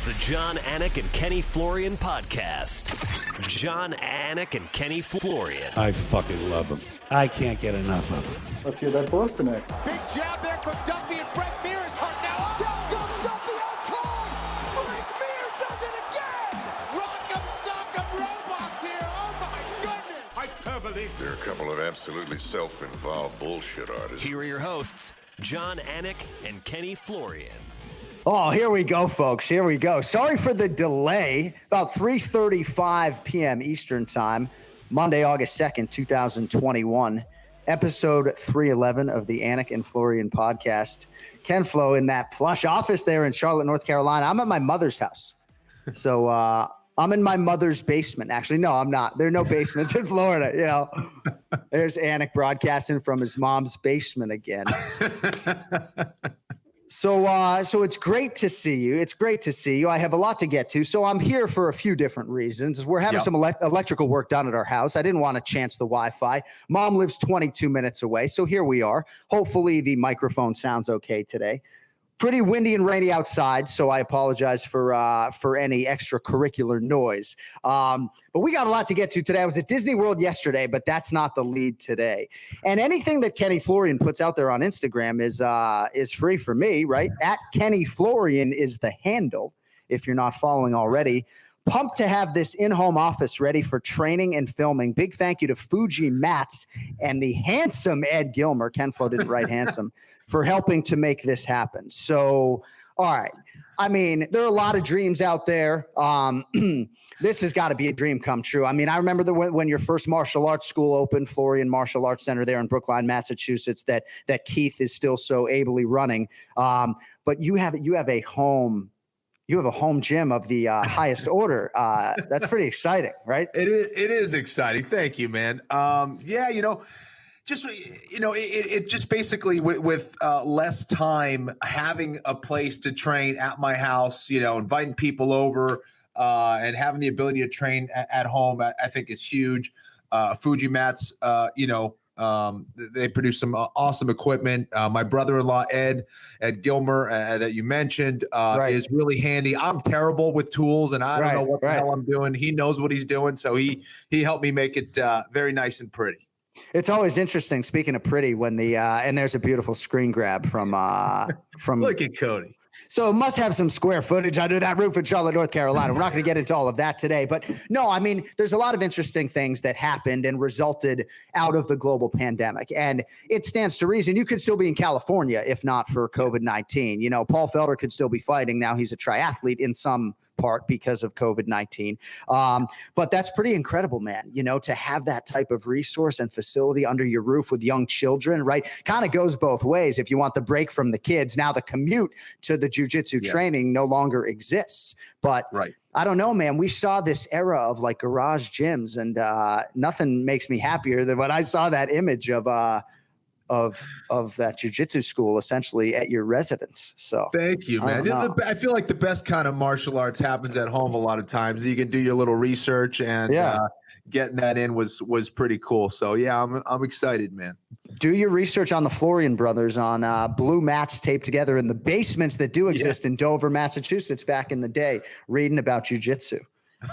The John, Anik, and Kenny Florian podcast. John, Anik, and Kenny Florian. I fucking love them. I can't get enough of them. Let's hear that Boston next. Big jab there from Duffy, and Frank Mir is hurt now. Down goes Duffy, out cold. Frank Mir does it again. Rock'em sock'em robots here. Oh my goodness. Hyperbole. There are a couple of absolutely self-involved bullshit artists. Here are your hosts, John, Anik, and Kenny Florian. Oh, here we go, folks. Here we go. Sorry for the delay. About 3:35 p.m. Eastern Time, Monday, August 2nd, 2021. Episode 311 of the Anik and Florian podcast. Ken Flo in that plush office there in Charlotte, North Carolina. I'm at my mother's house. So I'm in my mother's basement. Actually, no, I'm not. There are no basements in Florida. You know, there's Anik broadcasting from his mom's basement again. So it's great to see you. It's great to see you. I have a lot to get to. So I'm here for a few different reasons. We're having some electrical work done at our house. I didn't want to chance the Wi-Fi. Mom lives 22 minutes away. So here we are. Hopefully the microphone sounds okay today. Pretty windy and rainy outside, so I apologize for any extracurricular noise. But we got a lot to get to today. I was at Disney World yesterday, but that's not the lead today. And anything that Kenny Florian puts out there on Instagram is free for me, right? At Kenny Florian is the handle, if you're not following already. Pumped to have this in-home office ready for training and filming. Big thank you to Fuji Mats and the handsome Ed Gilmer. Ken Flo didn't write handsome for helping to make this happen. So, all right. I mean, there are a lot of dreams out there. This has got to be a dream come true. I mean, I remember when your first martial arts school opened, Florian Martial Arts Center there in Brookline, Massachusetts, that Keith is still so ably running. But you have a home. You have a home gym of the highest order. That's pretty exciting, right? It is exciting. Thank you, man. It just basically with less time, having a place to train at my house, inviting people over and having the ability to train at home, I think is huge. Fuji Mats, they produce some awesome equipment. My brother-in-law, Ed Gilmer, that you mentioned, is really handy. I'm terrible with tools, and I don't know what the hell I'm doing. He knows what he's doing, so he helped me make it very nice and pretty. It's always interesting, speaking of pretty, when and there's a beautiful screen grab from Look at Cody. So it must have some square footage under that roof in Charlotte, North Carolina. We're not going to get into all of that today. But no, I mean, there's a lot of interesting things that happened and resulted out of the global pandemic. And it stands to reason you could still be in California if not for COVID-19. Paul Felder could still be fighting. Now he's a triathlete in some part because of COVID-19. But that's pretty incredible, man, to have that type of resource and facility under your roof with young children, right? Kind of goes both ways. If you want the break from the kids, now the commute to the jiu-jitsu training no longer exists. But I don't know, man. We saw this era of like garage gyms, and nothing makes me happier than when I saw that image of that jiu-jitsu school essentially at your residence. So thank you, man. I feel like the best kind of martial arts happens at home a lot of times. You can do your little research, and getting that in was pretty cool. So yeah, I'm excited, man. Do your research on the Florian brothers on blue mats taped together in the basements that do exist in Dover, Massachusetts back in the day, reading about jiu-jitsu.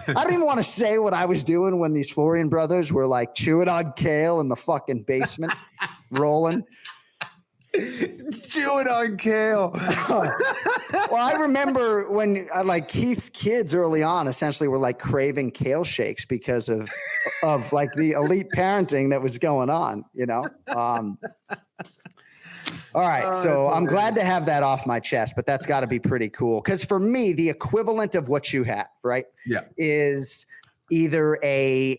I don't even want to say what I was doing when these Florian brothers were like chewing on kale in the fucking basement, rolling. Chewing on kale. Well, I remember when Keith's kids early on essentially were like craving kale shakes because of like the elite parenting that was going on, All right, so I'm glad to have that off my chest, but that's got to be pretty cool. Because for me, the equivalent of what you have, right, is either a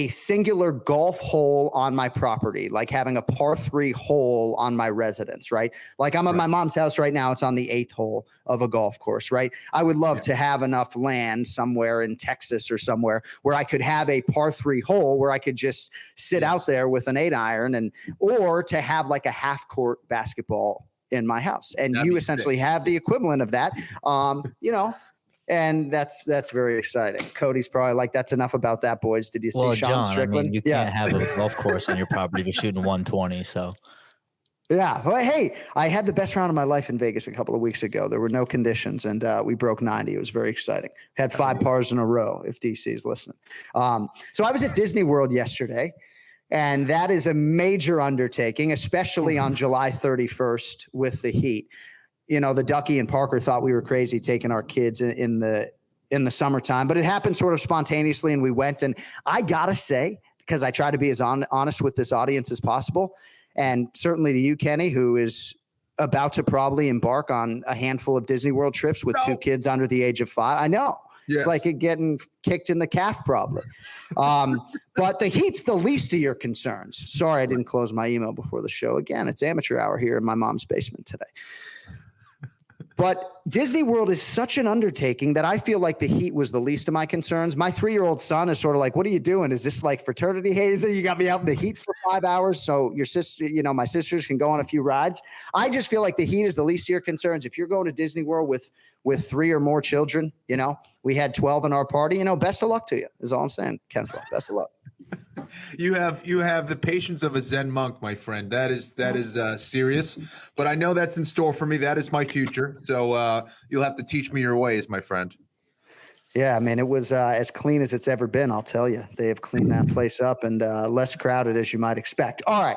singular golf hole on my property, like having a par 3 hole on my residence, right? Like I'm at my mom's house right now. It's on the 8th hole of a golf course, right? I would love to have enough land somewhere in Texas or somewhere where I could have a par 3 hole where I could just sit out there with an 8-iron or to have like a half court basketball in my house. And you essentially have the equivalent of that, And that's very exciting. Cody's probably like, that's enough about that, boys. Did you see Sean John, Strickland? I mean, you can't have a golf course on your property if you're shooting 120. So Yeah. Well, hey, I had the best round of my life in Vegas a couple of weeks ago. There were no conditions, and we broke 90. It was very exciting. Had 5 pars in a row, if DC is listening. So I was at Disney World yesterday, and that is a major undertaking, especially on July 31st with the heat. You know, the Ducky and Parker thought we were crazy taking our kids in the summertime, but it happened sort of spontaneously, and we went. And I gotta say, because I try to be as honest with this audience as possible, and certainly to you, Kenney, who is about to probably embark on a handful of Disney World trips with 2 kids under the age of 5. I know. Yes. It's like it getting kicked in the calf probably. But the heat's the least of your concerns. Sorry, I didn't close my email before the show. Again, it's amateur hour here in my mom's basement today. But Disney World is such an undertaking that I feel like the heat was the least of my concerns. My 3-year-old son is sort of like, what are you doing? Is this like fraternity hazing? You got me out in the heat for 5 hours so your sister, my sisters can go on a few rides. I just feel like the heat is the least of your concerns. If you're going to Disney World with 3 or more children, we had 12 in our party, best of luck to you is all I'm saying, Ken. Best of luck. You have the patience of a Zen monk, my friend. That is serious, but I know that's in store for me. That is my future. So you'll have to teach me your ways, my friend. Yeah, I mean, it was as clean as it's ever been. I'll tell you, they have cleaned that place up and less crowded as you might expect. All right,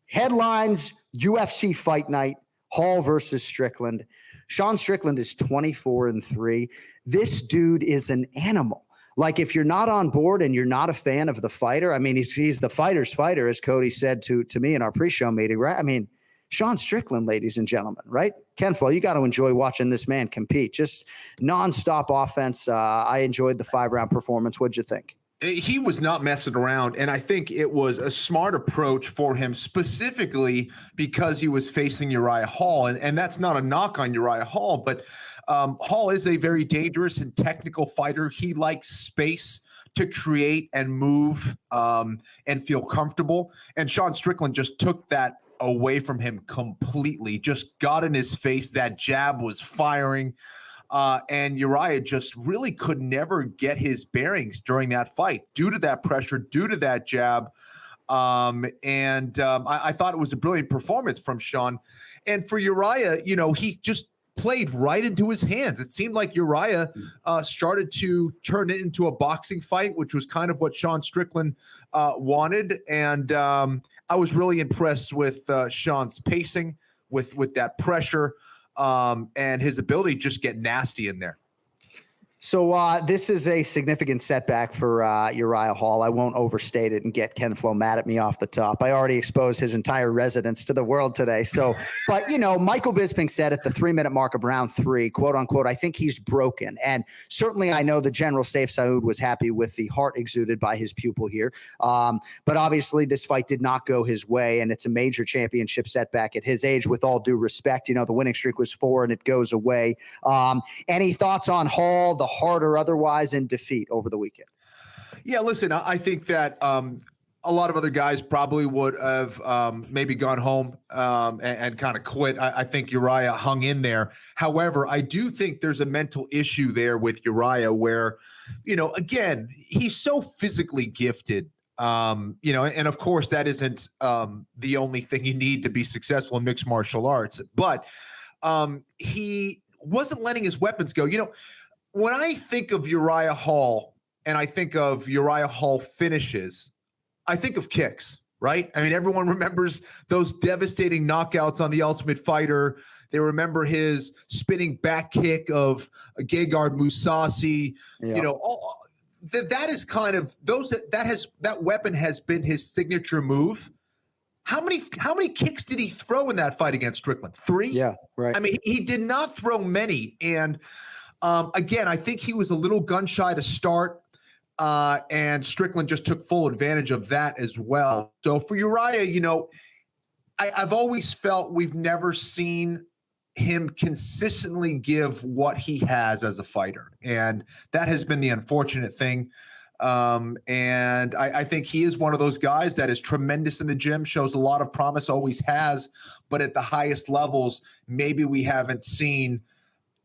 Headlines: UFC fight night, Hall versus Strickland. Sean Strickland is 24-3. This dude is an animal. Like, if you're not on board and you're not a fan of the fighter, I mean, he's the fighter's fighter, as Cody said to me in our pre-show meeting, right? I mean, Sean Strickland, ladies and gentlemen, right? Ken Flo, you got to enjoy watching this man compete. Just nonstop offense. I enjoyed the 5-round performance. What'd you think? He was not messing around, and I think it was a smart approach for him, specifically because he was facing Uriah Hall, and that's not a knock on Uriah Hall, but Hall is a very dangerous and technical fighter. He likes space to create and move and feel comfortable. And Sean Strickland just took that away from him completely, just got in his face. That jab was firing. And Uriah just really could never get his bearings during that fight due to that pressure, due to that jab. I thought it was a brilliant performance from Sean. And for Uriah, he just played right into his hands. It seemed like Uriah started to turn it into a boxing fight, which was kind of what Sean Strickland wanted. And I was really impressed with Sean's pacing, with that pressure, and his ability to just get nasty in there. So this is a significant setback for Uriah Hall. I won't overstate it and get Ken Flo mad at me off the top. I already exposed his entire residence to the world today. So, but Michael Bisping said at the 3-minute mark of round 3, quote unquote, I think he's broken. And certainly I know the General Saif Saud was happy with the heart exuded by his pupil here. But obviously this fight did not go his way, and it's a major championship setback at his age, with all due respect. The winning streak was 4 and it goes away. Any thoughts on Hall, the heart or otherwise, in defeat over the weekend? Yeah, listen, I think that a lot of other guys probably would have maybe gone home and kind of quit. I think Uriah hung in there. However, I do think there's a mental issue there with Uriah where, again, he's so physically gifted. And of course that isn't the only thing you need to be successful in mixed martial arts, but he wasn't letting his weapons go. When I think of Uriah Hall and I think of Uriah Hall finishes, I think of kicks, right? I mean, everyone remembers those devastating knockouts on The Ultimate Fighter. They remember his spinning back kick of Gegard Mousasi. Yeah. That is kind of that weapon has been his signature move. How many kicks did he throw in that fight against Strickland? 3? Yeah, right. I mean, he did not throw many, and again, I think he was a little gun shy to start, and Strickland just took full advantage of that as well. So for Uriah, I've always felt we've never seen him consistently give what he has as a fighter, and that has been the unfortunate thing. And I think he is one of those guys that is tremendous in the gym, shows a lot of promise, always has, but at the highest levels, maybe we haven't seen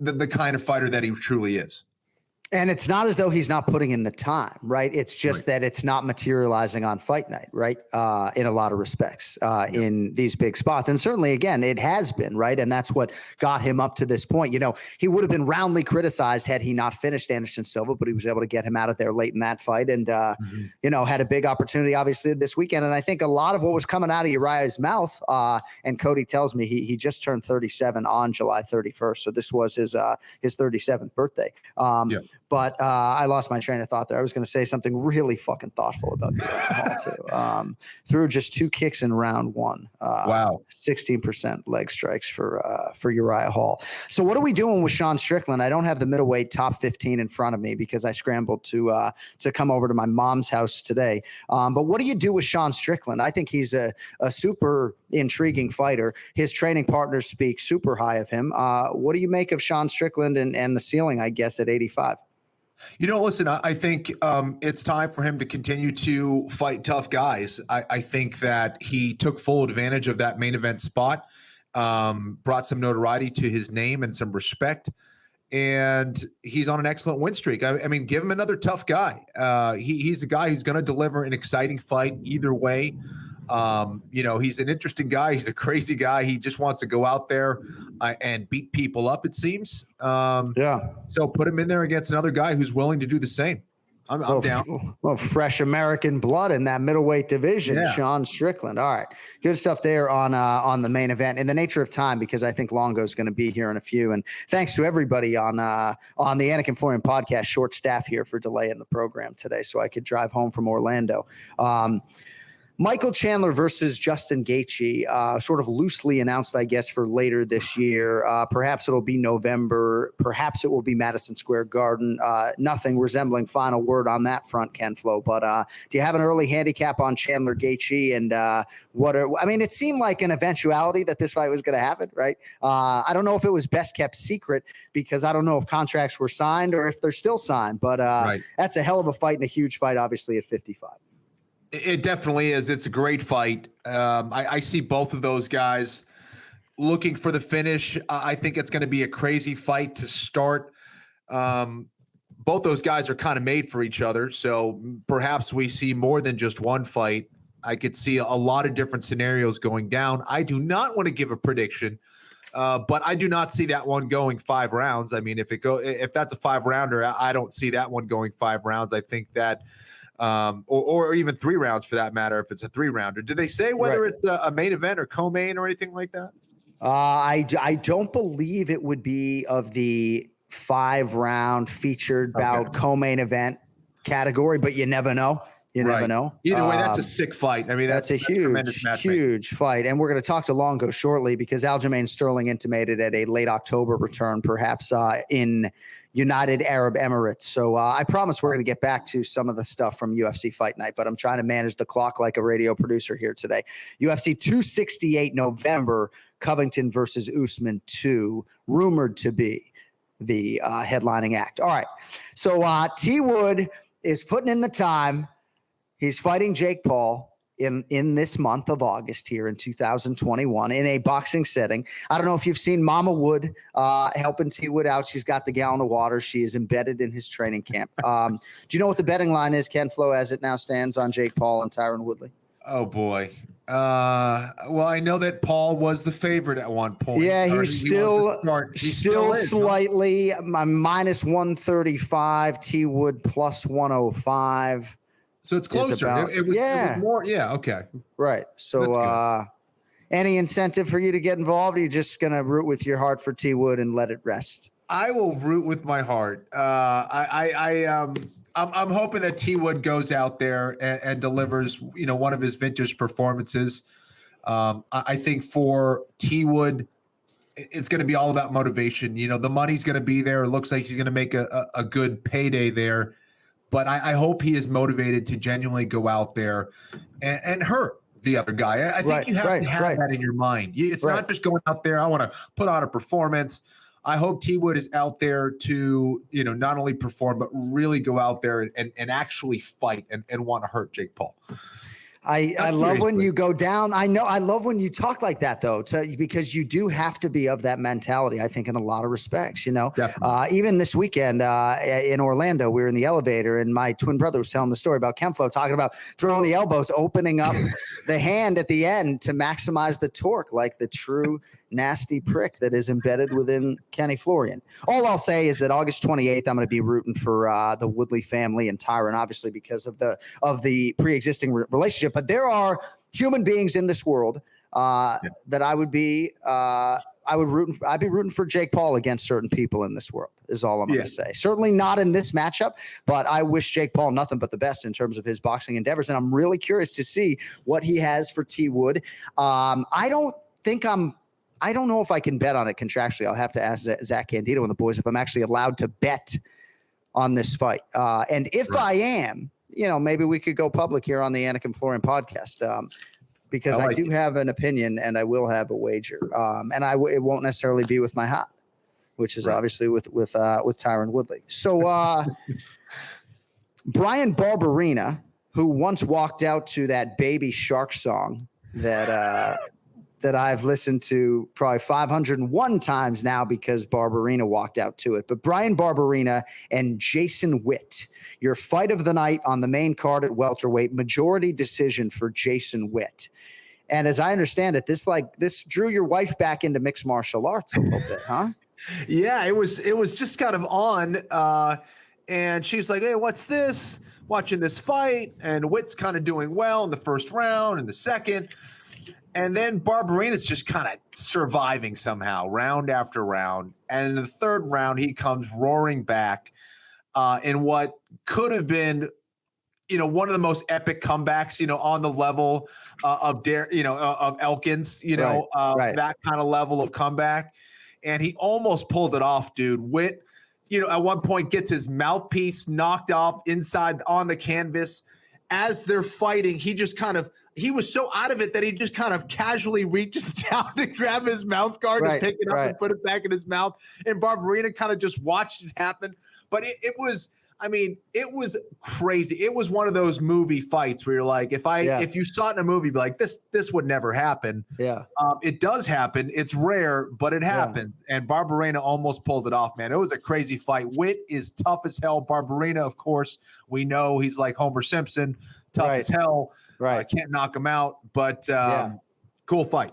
the kind of fighter that he truly is. And it's not as though he's not putting in the time, right? It's just that it's not materializing on fight night, right? In a lot of respects, in these big spots. And certainly, again, it has been, right? And that's what got him up to this point. You know, he would have been roundly criticized had he not finished Anderson Silva, but he was able to get him out of there late in that fight and, you know, had a big opportunity, obviously, this weekend. And I think a lot of what was coming out of Uriah's mouth, and Cody tells me he just turned 37 on July 31st. So this was his 37th birthday. But I lost my train of thought there. I was going to say something really fucking thoughtful about Uriah Hall, too. Threw just 2 kicks in round 1. Wow. 16% leg strikes for Uriah Hall. So what are we doing with Sean Strickland? I don't have the middleweight top 15 in front of me because I scrambled to come over to my mom's house today. But what do you do with Sean Strickland? I think he's a super intriguing fighter. His training partners speak super high of him. What do you make of Sean Strickland and the ceiling, I guess, at 85? You know, listen, I think it's time for him to continue to fight tough guys. I think that he took full advantage of that main event spot, brought some notoriety to his name and some respect, and he's on an excellent win streak. I mean, give him another tough guy. He's a guy who's going to deliver an exciting fight either way. You know, he's an interesting guy. He's a crazy guy. He just wants to go out there and beat people up, it seems. So put him in there against another guy who's willing to do the same. I'm down. Well, fresh American blood in that middleweight division, Sean Strickland. All right. Good stuff there on the main event. In the nature of time, because I think Longo is going to be here in a few. And thanks to everybody on the Anik and Florian podcast, short staff here for delaying the program today so I could drive home from Orlando. Michael Chandler versus Justin Gaethje, sort of loosely announced, I guess, for later this year. Perhaps it'll be November. Perhaps it will be Madison Square Garden. Nothing resembling final word on that front, Ken Flo. But do you have an early handicap on Chandler Gaethje? And I mean, it seemed like an eventuality that this fight was going to happen, right? I don't know if it was best kept secret because I don't know if contracts were signed or if they're still signed. But that's a hell of a fight and a huge fight, obviously, at 55. It definitely is. It's a great fight. I see both of those guys looking for the finish. I think it's going to be a crazy fight to start. Both those guys are kind of made for each other. So perhaps we see more than just one fight. I could see a lot of different scenarios going down. I do not want to give a prediction, but I do not see that one going 5 rounds. I mean, if that's a 5-rounder, I don't see that one going 5 rounds. I think that or even 3 rounds for that matter, if it's a 3-rounder. Did they say whether it's a main event or co-main or anything like that? I don't believe it would be of the 5-round featured bout co-main event category, but you never know. You never know. Either way, that's a sick fight. I mean, that's a huge fight. And we're going to talk to Longo shortly because Aljamain Sterling intimated at a late October return, perhaps in United Arab Emirates. So I promise we're going to get back to some of the stuff from UFC Fight Night, but I'm trying to manage the clock like a radio producer here today. UFC 268 November, Covington versus Usman 2, rumored to be the headlining act. All right. So T Wood is putting in the time. He's fighting Jake Paul in this month of August here in 2021 in a boxing setting. I don't know if you've seen Mama Wood helping T Wood out. She's got the gallon of water. She is embedded in his training camp. Do you know what the betting line is, Ken Flo, as it now stands on Jake Paul and Tyron Woodley? Oh boy. Well, I know that Paul was the favorite at one point. Yeah, he's still slightly minus 135. T Wood plus 105. So it's closer. It was more. Yeah. Okay. Right. So any incentive for you to get involved? Or are you just going to root with your heart for T Wood and let it rest? I will root with my heart. I'm hoping that T Wood goes out there and delivers, one of his vintage performances. I think for T Wood, it's going to be all about motivation. The money's going to be there. It looks like he's going to make a good payday there. But I hope he is motivated to genuinely go out there and hurt the other guy. I think you have to have that in your mind. It's not just going out there, I want to put on a performance. I hope T Wood is out there to, not only perform, but really go out there and actually fight and want to hurt Jake Paul. I love when you go down. I love when you talk like that, though, because you do have to be of that mentality, I think, in a lot of respects, even this weekend in Orlando, we were in the elevator and my twin brother was telling the story about Kenflo talking about throwing the elbows, opening up the hand at the end to maximize the torque, like the true nasty prick that is embedded within Kenny Florian. All I'll say is that August 28th, I'm going to be rooting for the Woodley family and Tyron, obviously because of the pre-existing relationship. But there are human beings in this world that I'd be rooting for Jake Paul against certain people in this world is all I'm going to say. Certainly not in this matchup, but I wish Jake Paul nothing but the best in terms of his boxing endeavors. And I'm really curious to see what he has for T Wood. I don't know if I can bet on it contractually. I'll have to ask Zach Candido and the boys if I'm actually allowed to bet on this fight. And if I am, maybe we could go public here on the Anik and Florian podcast because I do have an opinion and I will have a wager. And it won't necessarily be with my hat, which is obviously with Tyron Woodley. So Brian Barberina, who once walked out to that Baby Shark song that I've listened to probably 501 times now because Barberina walked out to it. But Brian Barberina and Jason Witt, your fight of the night on the main card at welterweight, majority decision for Jason Witt. And as I understand it, this drew your wife back into mixed martial arts a little bit, huh? Yeah, it was just kind of on. And she's like, hey, what's this? Watching this fight. And Witt's kind of doing well in the first round and the second. And then Barberina's just kind of surviving somehow, round after round. And in the third round, he comes roaring back in what could have been, one of the most epic comebacks, on the level of Elkins, that kind of level of comeback. And he almost pulled it off, dude. Witt, at one point gets his mouthpiece knocked off inside on the canvas. As they're fighting, he was so out of it that he just kind of casually reaches down to grab his mouth guard and pick it up and put it back in his mouth. And Barberina kind of just watched it happen. But it was crazy. It was one of those movie fights where you're like, if you saw it in a movie, be like, this would never happen. Yeah. It does happen. It's rare, but it happens. And Barberina almost pulled it off, man. It was a crazy fight. Witt is tough as hell. Barberina, of course, we know he's like Homer Simpson, tough as hell. Right. Can't knock him out, but cool fight.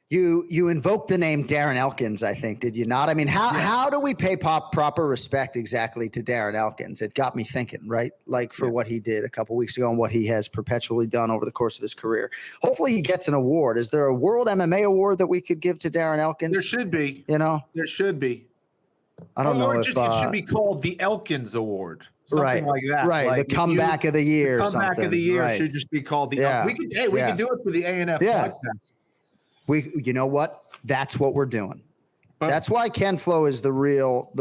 You invoked the name Darren Elkins, I think, did you not? I mean, how do we pay proper respect exactly to Darren Elkins? It got me thinking, right? Like for what he did a couple weeks ago and what he has perpetually done over the course of his career. Hopefully he gets an award. Is there a World MMA award that we could give to Darren Elkins? There should be. There should be. I don't know if it should be called the Elkins Award. Something like that. Right. Like the comeback of the year. The comeback of the year should just be called the Elkins. We could do it for the ANF podcast. You know what? That's what we're doing. That's why Ken Flo is the real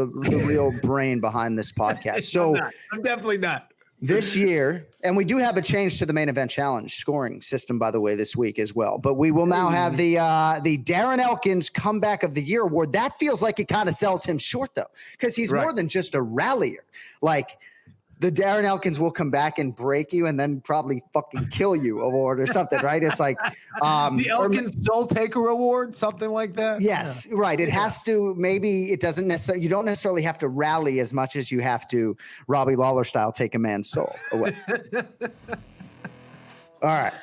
brain behind this podcast. So I'm definitely not. This year, and we do have a change to the main event challenge scoring system, by the way, this week as well. But we will now have the Darren Elkins Comeback of the Year award. That feels like it kind of sells him short, though, because he's more than just a rallier. Like the Darren Elkins will come back and break you and then probably fucking kill you award or something, right? It's like the Elkins Soul Taker Award, something like that. Yes, right. It has to, maybe it doesn't necessarily, you don't necessarily have to rally as much as you have to Robbie Lawler style take a man's soul away. All right.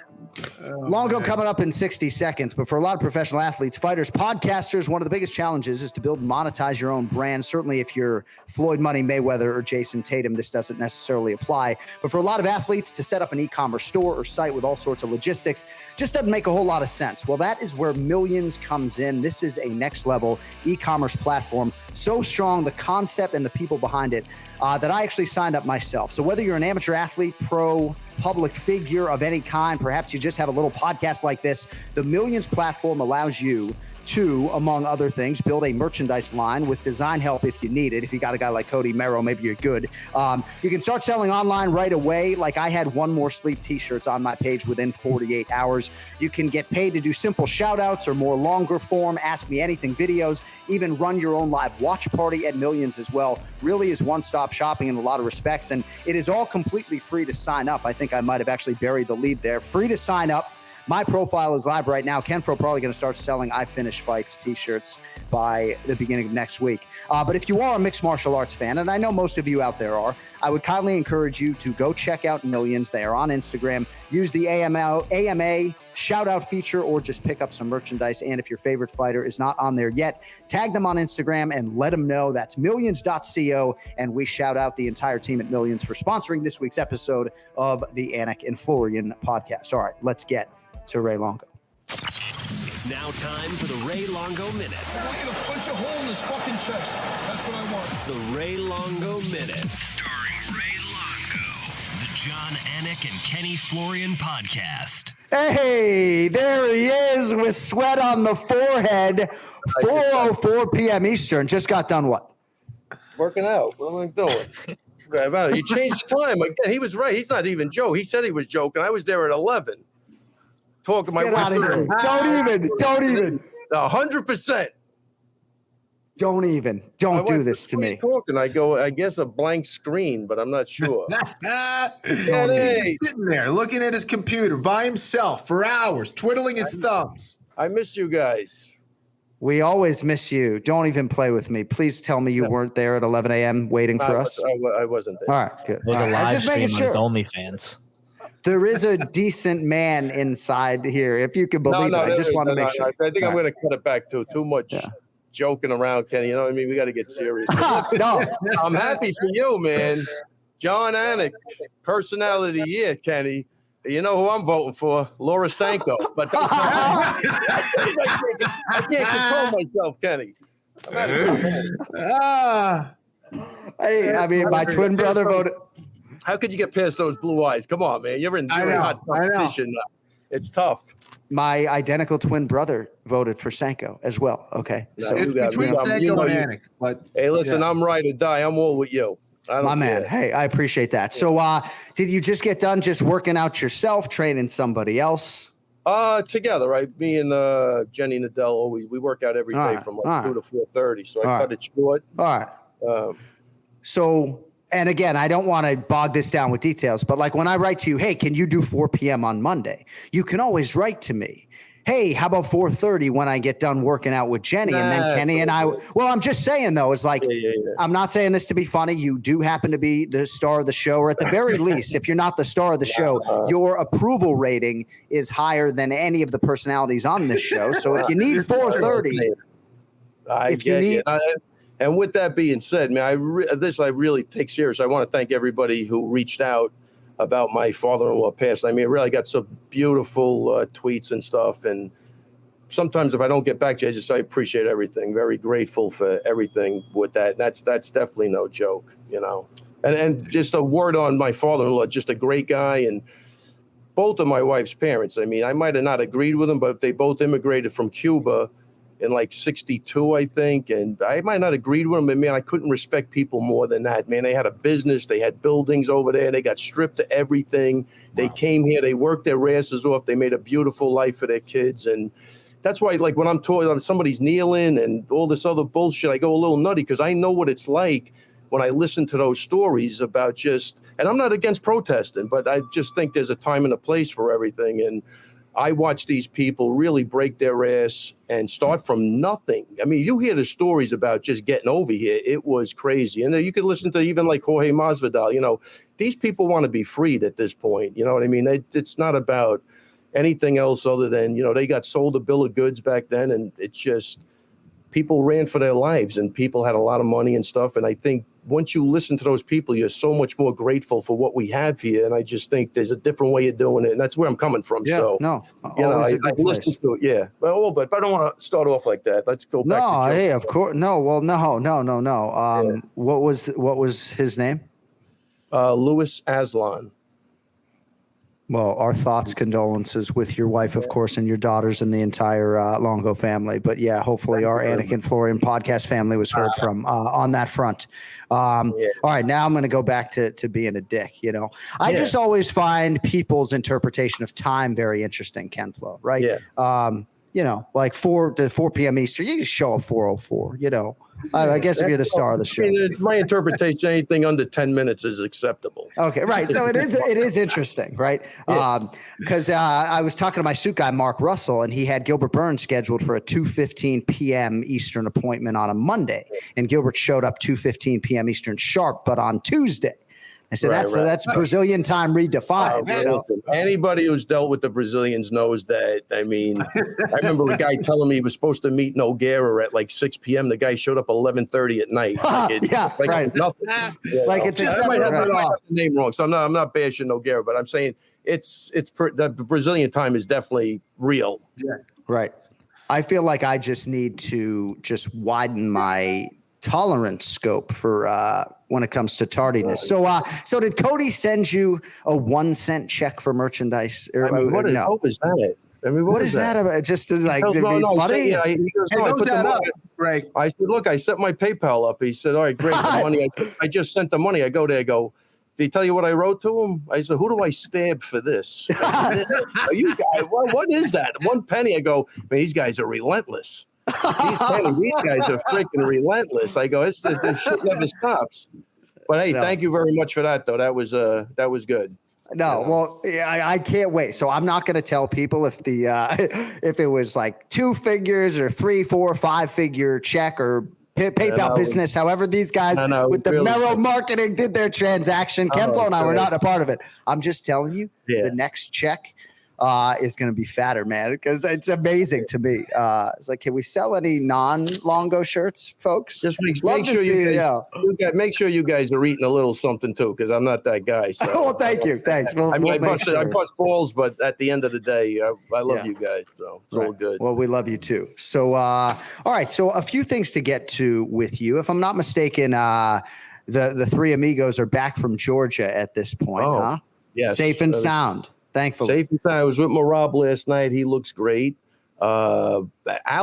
Longo coming up in 60 seconds, but for a lot of professional athletes, fighters, podcasters, one of the biggest challenges is to build and monetize your own brand. Certainly if you're Floyd Money Mayweather or Jason Tatum, this doesn't necessarily apply. But for a lot of athletes, to set up an e-commerce store or site with all sorts of logistics just doesn't make a whole lot of sense. Well, that is where Millions comes in. This is a next level e-commerce platform. So strong, the concept and the people behind it, that I actually signed up myself. So whether you're an amateur athlete, pro, public figure of any kind, perhaps you just have a little podcast like this, the Millions platform allows you to, among other things, build a merchandise line with design help if you need it. If you got a guy like Cody Merrow, maybe you're good. You can start selling online right away. Like I had One More Sleep t-shirts on my page within 48 hours. You can get paid to do simple shout outs or more longer form Ask Me Anything videos, even run your own live watch party at Millions as well. Really is one-stop shopping in a lot of respects, and it is all completely free to sign up. I think think I might have actually buried the lead there. Free to sign up. My profile is live right now. Kenfro probably going to start selling I Finish Fights t-shirts by the beginning of next week. But if you are a mixed martial arts fan, and I know most of you out there are, I would kindly encourage you to go check out Millions. They are on Instagram. Use the AMA shout-out feature or just pick up some merchandise. And if your favorite fighter is not on there yet, tag them on Instagram and let them know. That's millions.co. And we shout out the entire team at Millions for sponsoring this week's episode of the Anik and Florian podcast. All right, let's get to Ray Longo. It's now time for the Ray Longo Minute. I want you to punch a hole in his fucking chest. That's what I want. The Ray Longo Minute. Starring Ray Longo. The John Anik and Kenny Florian podcast. Hey, there he is with sweat on the forehead. 4:04 p.m. Eastern. Just got done what? Working out. What am I doing? You changed the time. Again, he was right. He's not even Joe. He said he was joking. I was there at 11. Talking my Get out of here. Don't even. 100%. Don't do this to me. Talking. I go, I guess a blank screen, but I'm not sure. He's sitting there looking at his computer by himself for hours, twiddling his thumbs. I miss you guys. We always miss you. Don't even play with me. Please tell me you weren't there at 11 a.m. waiting for us. I wasn't there. All right, good. There's a live stream on his OnlyFans. There is a decent man inside here, if you can believe it. I just want to make sure. I think I'm going to cut it back to too much joking around, Kenny. You know what I mean? We got to get serious. No. I'm happy for you, man. John Anik, personality of the year, Kenny. You know who I'm voting for? Laura Sanko. But I can't control myself, Kenny. Hey, I mean, my twin brother voted. How could you get past those blue eyes? Come on, man. You're in hot competition. It's tough. My identical twin brother voted for Sanko as well. Okay. So it's between Sanko and Anik. But hey, listen, I'm ride or die. I'm all with you. My man. Hey, I appreciate that. So did you just get done just working out yourself, training somebody else? Together, right? Me and Jenny Nadell, we work out every day from 2 to 4:30. So I cut it short. All right. So, and again, I don't want to bog this down with details, but like when I write to you, hey, can you do 4 p.m. on Monday? You can always write to me. Hey, how about 4:30 when I get done working out with Jenny? And then Kenny and I, well, I'm just saying though, it's like, I'm not saying this to be funny. You do happen to be the star of the show, or at the very least, if you're not the star of the show, your approval rating is higher than any of the personalities on this show. So if you need 4:30, and with that being said, man, I really take serious. I want to thank everybody who reached out about my father-in-law passing. I mean, I really got some beautiful tweets and stuff. And sometimes if I don't get back to you, I appreciate everything. Very grateful for everything with that. That's definitely no joke, you know. And just a word on my father-in-law, just a great guy. And both of my wife's parents, I mean, I might have not agreed with them, but they both immigrated from Cuba in like 62, I think. And I might not agreed with them, but man, I couldn't respect people more than that, man. They had a business, they had buildings over there, they got stripped of everything. They came here, they worked their asses off, they made a beautiful life for their kids. And that's why, like, when I'm talking, somebody's kneeling and all this other bullshit, I go a little nutty because I know what it's like when I listen to those stories about just, and I'm not against protesting, but I just think there's a time and a place for everything. And I watch these people really break their ass and start from nothing. I mean, you hear the stories about just getting over here. It was crazy. And you could listen to even like Jorge Masvidal. You know, these people want to be freed at this point. You know what I mean? It's not about anything else other than, you know, they got sold a bill of goods back then. And it's just people ran for their lives and people had a lot of money and stuff. And I think once you listen to those people, you're so much more grateful for what we have here. And I just think there's a different way of doing it. And that's where I'm coming from. Yeah, so, you know, I listen to it. Yeah. Well, but I don't want to start off like that. Let's go back to Joe. Hey, of course. No, well, no. What was his name? Louis Aslan. Well, our thoughts, condolences with your wife, of course, and your daughters and the entire Longo family. But yeah, hopefully our Anik and Florian podcast family was heard from on that front. All right, now I'm going to go back to being a dick. You know, I just always find people's interpretation of time very interesting, Ken Flo, right? Yeah. like 4 p.m. Eastern. You just show up 4:04. I guess if you're the star of the show. My interpretation, anything under 10 minutes is acceptable. Okay, right. So it is interesting, right? Because I was talking to my suit guy, Mark Russell, and he had Gilbert Burns scheduled for a 2:15 p.m. Eastern appointment on a Monday, and Gilbert showed up 2:15 p.m. Eastern sharp, but on Tuesday. I said, that's Brazilian time redefined. Anybody who's dealt with the Brazilians knows that. I mean, I remember a guy telling me he was supposed to meet Nogueira at like 6 p.m. The guy showed up 11:30 at night. Right. Nothing. Like it's I might have the name wrong, so I'm not bashing Nogueira, but I'm saying the Brazilian time is definitely real. Yeah. Right. I feel like I just need to widen my tolerance scope for when it comes to tardiness. So did Cody send you a 1 cent check for merchandise? What is that? I mean, what is that about? Just like to be funny? He goes, I put the money up, Greg. I said, look, I set my PayPal up. He said, all right, great. The money. I just sent the money. I go there. I go, did he tell you what I wrote to him? I said, who do I stab for this? You guys, what is that? 1 penny. I go, man, these guys are relentless. These guys are freaking relentless. I go, this shit never stops. But hey, thank you very much for that, though. That was good. No, well, I can't wait. So I'm not going to tell people if if it was like 2 figures or 3, 4, 5 figure check or PayPal business. However, these guys with the Mero marketing did their transaction. Ken Flo and I were not a part of it. I'm just telling you, the next check is going to be fatter, man, because it's amazing to me. It's like, can we sell any non-Longo shirts, folks? Just make sure you guys are eating a little something too, because I'm not that guy. So. Well, thank you. Thanks. I bust balls, but at the end of the day, I love you guys, so it's all good. Well, we love you too. So, all right. So a few things to get to with you. If I'm not mistaken, the three amigos are back from Georgia at this point, huh? Yeah. Safe and sound. Thankfully. Safe and sound. I was with Marab last night. He looks great. Al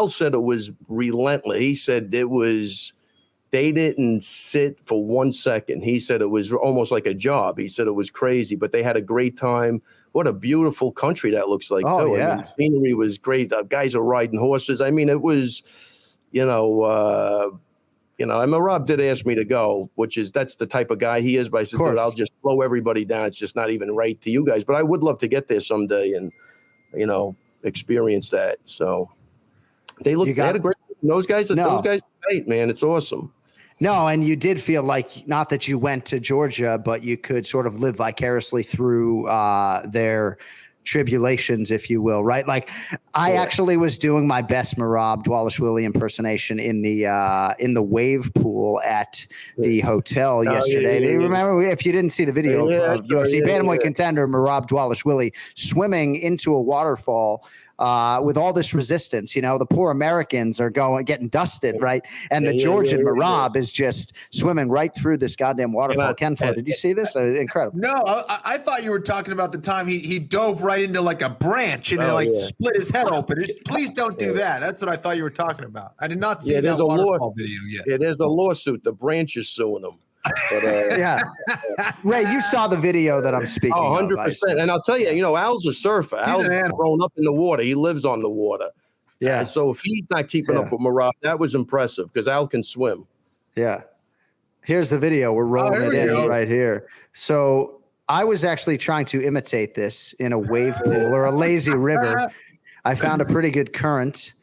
said it was relentless. He said they didn't sit for 1 second. He said it was almost like a job. He said it was crazy, but they had a great time. What a beautiful country that looks like, too. Yeah. I mean, the scenery was great. Guys are riding horses. I mean, it was, and Rob did ask me to go, that's the type of guy he is. But I said, dude, I'll just slow everybody down. It's just not even right to you guys. But I would love to get there someday and, experience that. So they had a great. Those guys are great, man. It's awesome. No, and you did feel like not that you went to Georgia, but you could sort of live vicariously through their tribulations, if you will, right? Like I actually was doing my best Marab Dwalishvili impersonation in the wave pool at the hotel yesterday. Do you remember, if you didn't see the video of UFC bantamweight contender Marab Dwalishvili swimming into a waterfall with all this resistance? The poor Americans are getting dusted, right? And the Georgian Marab is just swimming right through this goddamn waterfall. Ken Flo, did you see this? Incredible. No, I thought you were talking about the time he dove right into like a branch and split his head open. Please don't do that. That's what I thought you were talking about. I did not see that waterfall video yet. Yeah, there's a lawsuit. The branch is suing them. But, Ray, you saw the video that I'm speaking of. 100%. And I'll tell you, Al's a surfer. Al's grown up in the water. He lives on the water. Yeah. So if he's not keeping up with Marab, that was impressive because Al can swim. Yeah. Here's the video. We're rolling it in right here. So I was actually trying to imitate this in a wave pool or a lazy river. I found a pretty good current.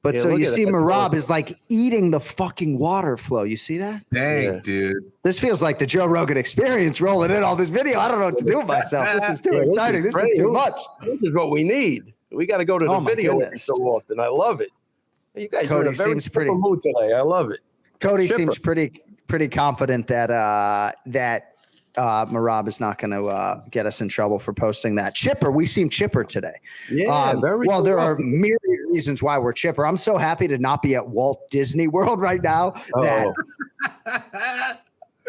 But so you see Marab is like eating the fucking water flow. You see that? Dang, dude. This feels like the Joe Rogan Experience rolling in all this video. I don't know what to do with myself. This is too exciting. This is too much. This is what we need. We got to go to the video every so often. I love it. You guys are in a very simple mood today. I love it. Cody seems pretty confident that Marab is not going to get us in trouble for posting that. Chipper, we seem chipper today. Yeah, very well. There are myriad reasons why we're chipper. I'm so happy to not be at Walt Disney World right now.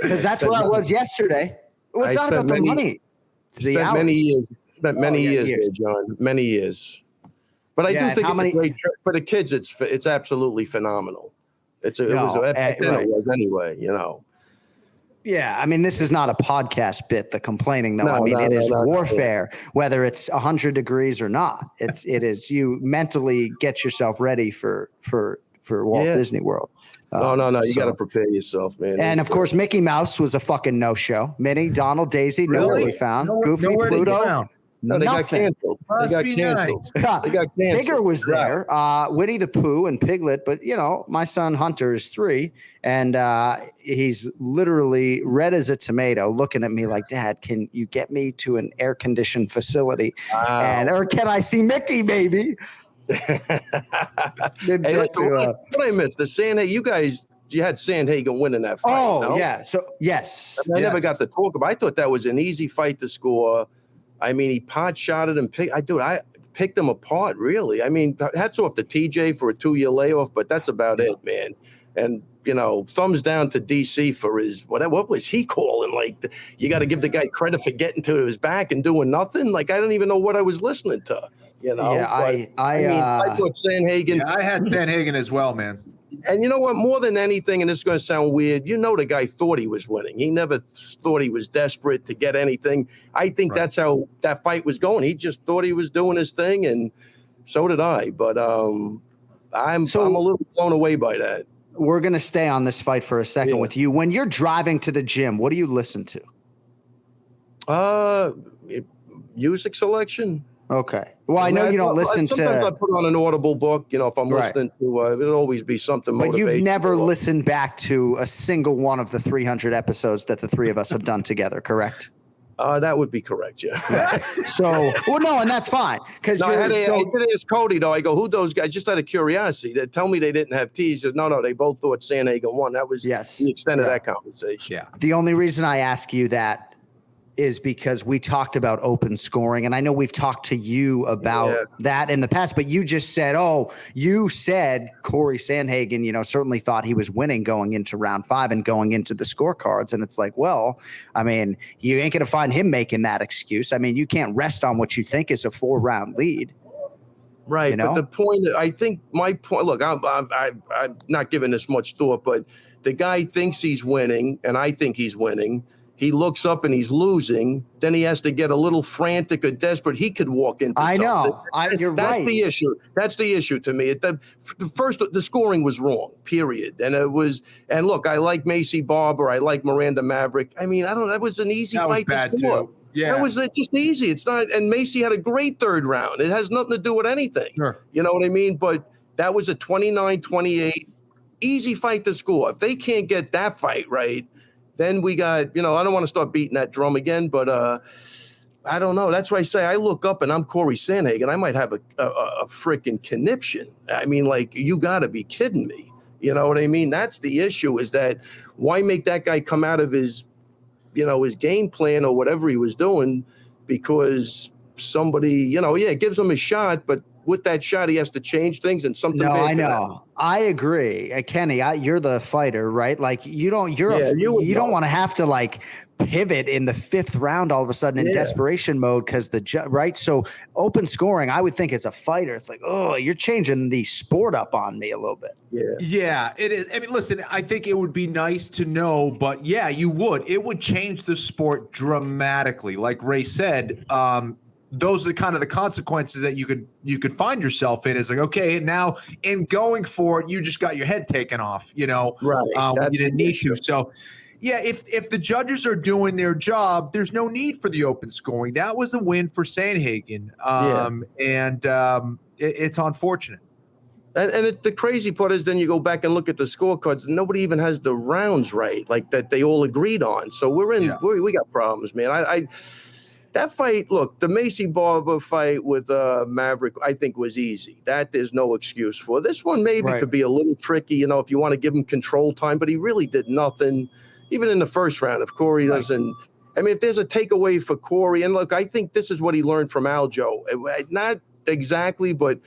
Because that's where I was yesterday. It's not about the money. It's the hours. Spent many years there, John. Many years. But I do think it's a great trip. For the kids, it's absolutely phenomenal. It was anyway, Yeah, I mean, this is not a podcast bit, the complaining, though. It is warfare, whether it's 100 degrees or not. It is you mentally get yourself ready for Walt Disney World. No. You got to prepare yourself, man. And of course, Mickey Mouse was a fucking no-show. Minnie, Donald, Daisy, nowhere to be found. Goofy, Pluto. No, they got canceled. They got canceled. Tigger was there. Winnie the Pooh and Piglet. But, my son Hunter is 3. And he's literally red as a tomato looking at me like, Dad, can you get me to an air-conditioned facility? Wow. Or can I see Mickey, baby? What I missed, the Sanhagen, you had Sanhagen winning that fight. Oh, no? yeah. So, yes. I never got to talk about it. I thought that was an easy fight to score. I mean, he pot-shotted him. I picked him apart, really. I mean, hats off to TJ for a 2-year layoff, but that's about it, man. And, thumbs down to DC for his, what was he calling? Like, you got to give the guy credit for getting to his back and doing nothing. Like, I don't even know what I was listening to, Yeah, I thought Sanhagen. Yeah, I had Sanhagen as well, man. And you know what? More than anything, and this is going to sound weird, the guy thought he was winning. He never thought he was desperate to get anything. I think that's how that fight was going. He just thought he was doing his thing, and so did I. But I'm a little blown away by that. We're going to stay on this fight for a second with you. When you're driving to the gym, what do you listen to? Music selection. Okay. Well, I know you don't listen to. Sometimes I put on an Audible book. If I'm listening to, it'll always be something. But you've never listened back to a single one of the 300 episodes that the 3 of us have done together, correct? That would be correct, yeah. And that's fine. Because I did ask Cody, though. I go, who those guys? Just out of curiosity. They tell me they didn't have teas. He said, no, they both thought Sanhagen won. That was the extent of that conversation. Yeah. The only reason I ask you that is because we talked about open scoring. And I know we've talked to you about that in the past, but you just said, Corey Sanhagen, certainly thought he was winning going into round 5 and going into the scorecards. And it's like, well, I mean, you ain't going to find him making that excuse. I mean, you can't rest on what you think is a 4-round lead. Right. But the point, I think my point, look, I'm not giving this much thought, but the guy thinks he's winning and I think he's winning. He looks up and he's losing. Then he has to get a little frantic or desperate. He could walk into something. Know. You're That's right. the issue. That's the issue to me. The scoring was wrong, period. And and look, I like Macy Barber. I like Miranda Maverick. I mean, that was an easy fight to score. Too. Yeah. That was just easy. It's not, and Macy had a great 3rd round. It has nothing to do with anything. Sure. You know what I mean? But that was a 29-28 easy fight to score. If they can't get that fight right, then we got, I don't want to start beating that drum again, but I don't know. That's why I say I look up and I'm Corey Sanhagen. I might have a freaking conniption. I mean, like, you got to be kidding me. You know what I mean? That's the issue, is that why make that guy come out of his, his game plan or whatever he was doing, because somebody, it gives him a shot, but with that shot, he has to change things and something. No, I know. I agree. Kenny, you're the fighter, right? Like, you don't want to have to like pivot in the 5th round all of a sudden in desperation mode because right. So open scoring, I would think as a fighter, it's like, oh, you're changing the sport up on me a little bit. Yeah, it is. I mean, listen, I think it would be nice to know, but yeah, you would. It would change the sport dramatically. Like Ray said, those are the kind of the consequences that you could find yourself in. Is like, okay, now in going for it, you just got your head taken off, right? You didn't need to. So, yeah, if the judges are doing their job, there's no need for the open scoring. That was a win for Sanhagen, and it's unfortunate. And the crazy part is, then you go back and look at the scorecards, and nobody even has the rounds right, like that they all agreed on. So we got problems, man. That fight, look, the Macy Barber fight with Maverick, I think was easy. That there's no excuse for. This one maybe could be a little tricky, if you want to give him control time, but he really did nothing, even in the 1st round. If Corey doesn't, I mean, if there's a takeaway for Corey, and look, I think this is what he learned from Aldo. Not exactly, but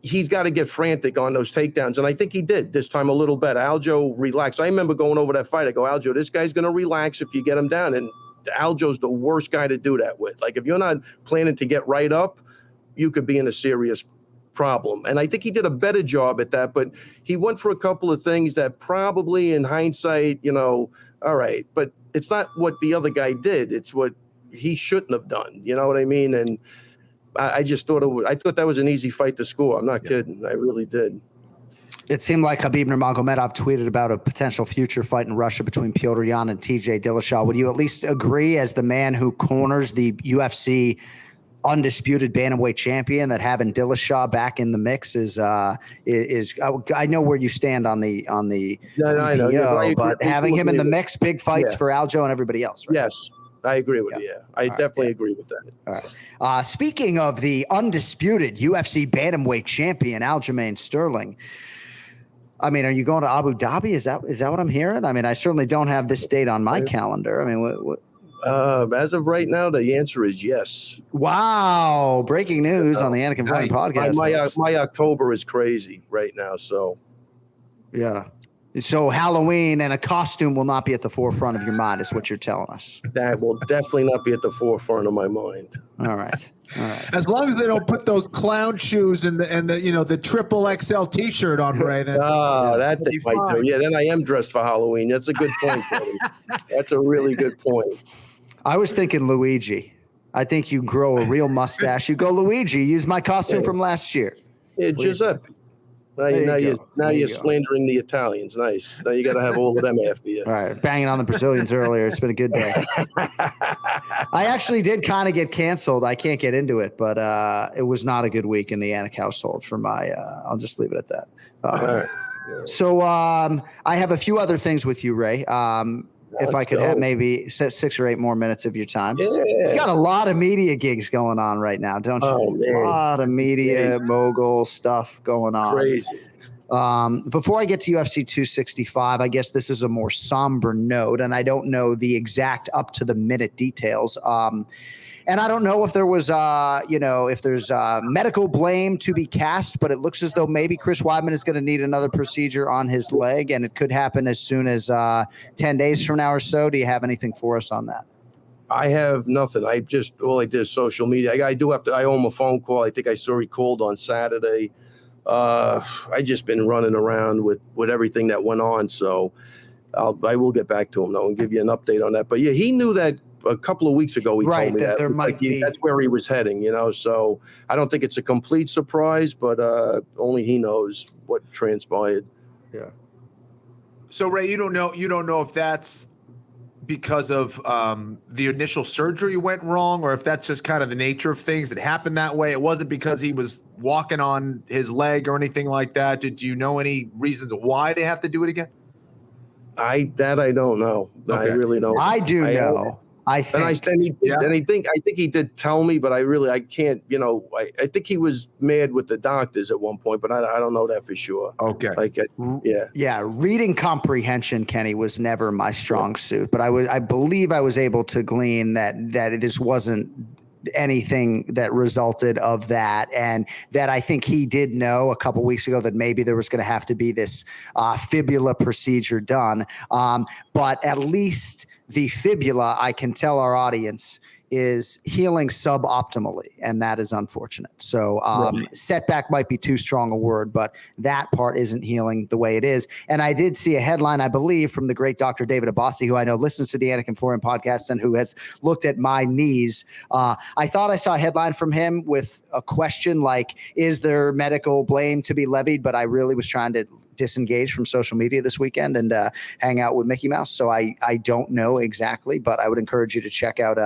he's got to get frantic on those takedowns, and I think he did this time a little better. Aldo relaxed. I remember going over that fight. I go, Aldo, this guy's going to relax if you get him down, and Aljo's the worst guy to do that with. Like, if you're not planning to get right up, you could be in a serious problem. And I think he did a better job at that, but he went for a couple of things that probably in hindsight, all right, but it's not what the other guy did. It's what he shouldn't have done. You know what I mean? And I just thought I thought that was an easy fight to score. I'm not kidding. I really did. It seemed like Khabib Nurmagomedov tweeted about a potential future fight in Russia between Petr Yan and TJ Dillashaw. Would you at least agree, as the man who corners the UFC undisputed bantamweight champion, that having Dillashaw back in the mix is I know where you stand on the EPO, but having him in the mix, big fights for Aldo and everybody else, right? Yes. I agree with you. Yeah, I definitely agree with that. All right. Speaking of the undisputed UFC bantamweight champion, Aljamain Sterling, I mean, are you going to Abu Dhabi? Is that what I'm hearing? I mean, I certainly don't have this date on my calendar. I mean, what? As of right now, the answer is yes. Wow! Breaking news on the Anik and Florian podcast. My October is crazy right now. So, yeah. So Halloween and a costume will not be at the forefront of your mind, is what you're telling us. That will definitely not be at the forefront of my mind. All right. As long as they don't put those clown shoes and the triple XL T-shirt on, Ray. Then that they might do. Yeah, then I am dressed for Halloween. That's a good point, buddy. That's a really good point. I was thinking Luigi. I think you grow a real mustache. You go Luigi. Use my costume from last year. Yeah, Giuseppe. Now you're slandering the Italians. Nice. Now you got to have all of them after you. All right. Banging on the Brazilians earlier. It's been a good day. I actually did kind of get canceled. I can't get into it, but it was not a good week in the Anik household for my I'll just leave it at that. All right. So I have a few other things with you, Ray. If I could have maybe 6 or 8 more minutes of your time. Yeah. You got a lot of media gigs going on right now, don't you? Oh, man. A lot of media mogul stuff going on. Crazy. Before I get to UFC 265, I guess this is a more somber note, and I don't know the exact up-to-the-minute details. And I don't know if there was, if there's medical blame to be cast, but it looks as though maybe Chris Weidman is going to need another procedure on his leg, and it could happen as soon as 10 days from now or so. Do you have anything for us on that? I have nothing. All I did is social media. I owe him a phone call. I think I saw he called on Saturday. I just been running around with everything that went on. So I will get back to him though and give you an update on that. But yeah, he knew that a couple of weeks ago. He told me that there might be. That's where he was heading, So I don't think it's a complete surprise, but only he knows what transpired. Yeah. So Ray, you don't know if that's because of the initial surgery went wrong, or if that's just kind of the nature of things that happened that way. It wasn't because he was walking on his leg or anything like that. Did you know any reasons why they have to do it again? I don't know. Okay. I really don't. I do know. I think he did tell me, but I can't, I think he was mad with the doctors at one point, but I don't know that for sure. Okay. Yeah. Reading comprehension, Kenney, was never my strong suit, but I believe I was able to glean that this wasn't anything that resulted of that, and that I think he did know a couple weeks ago that maybe there was going to have to be this fibula procedure done. But at least the fibula, I can tell our audience, is healing suboptimally, and that is unfortunate. So setback might be too strong a word, but that part isn't healing the way it is. And I did see a headline, I believe, from the great Dr. David Abbasi, who I know listens to the Anik and Florian podcast and who has looked at my knees. I thought I saw a headline from him with a question like, is there medical blame to be levied? But I really was trying to disengage from social media this weekend and hang out with Mickey Mouse. So I don't know exactly, but I would encourage you to check out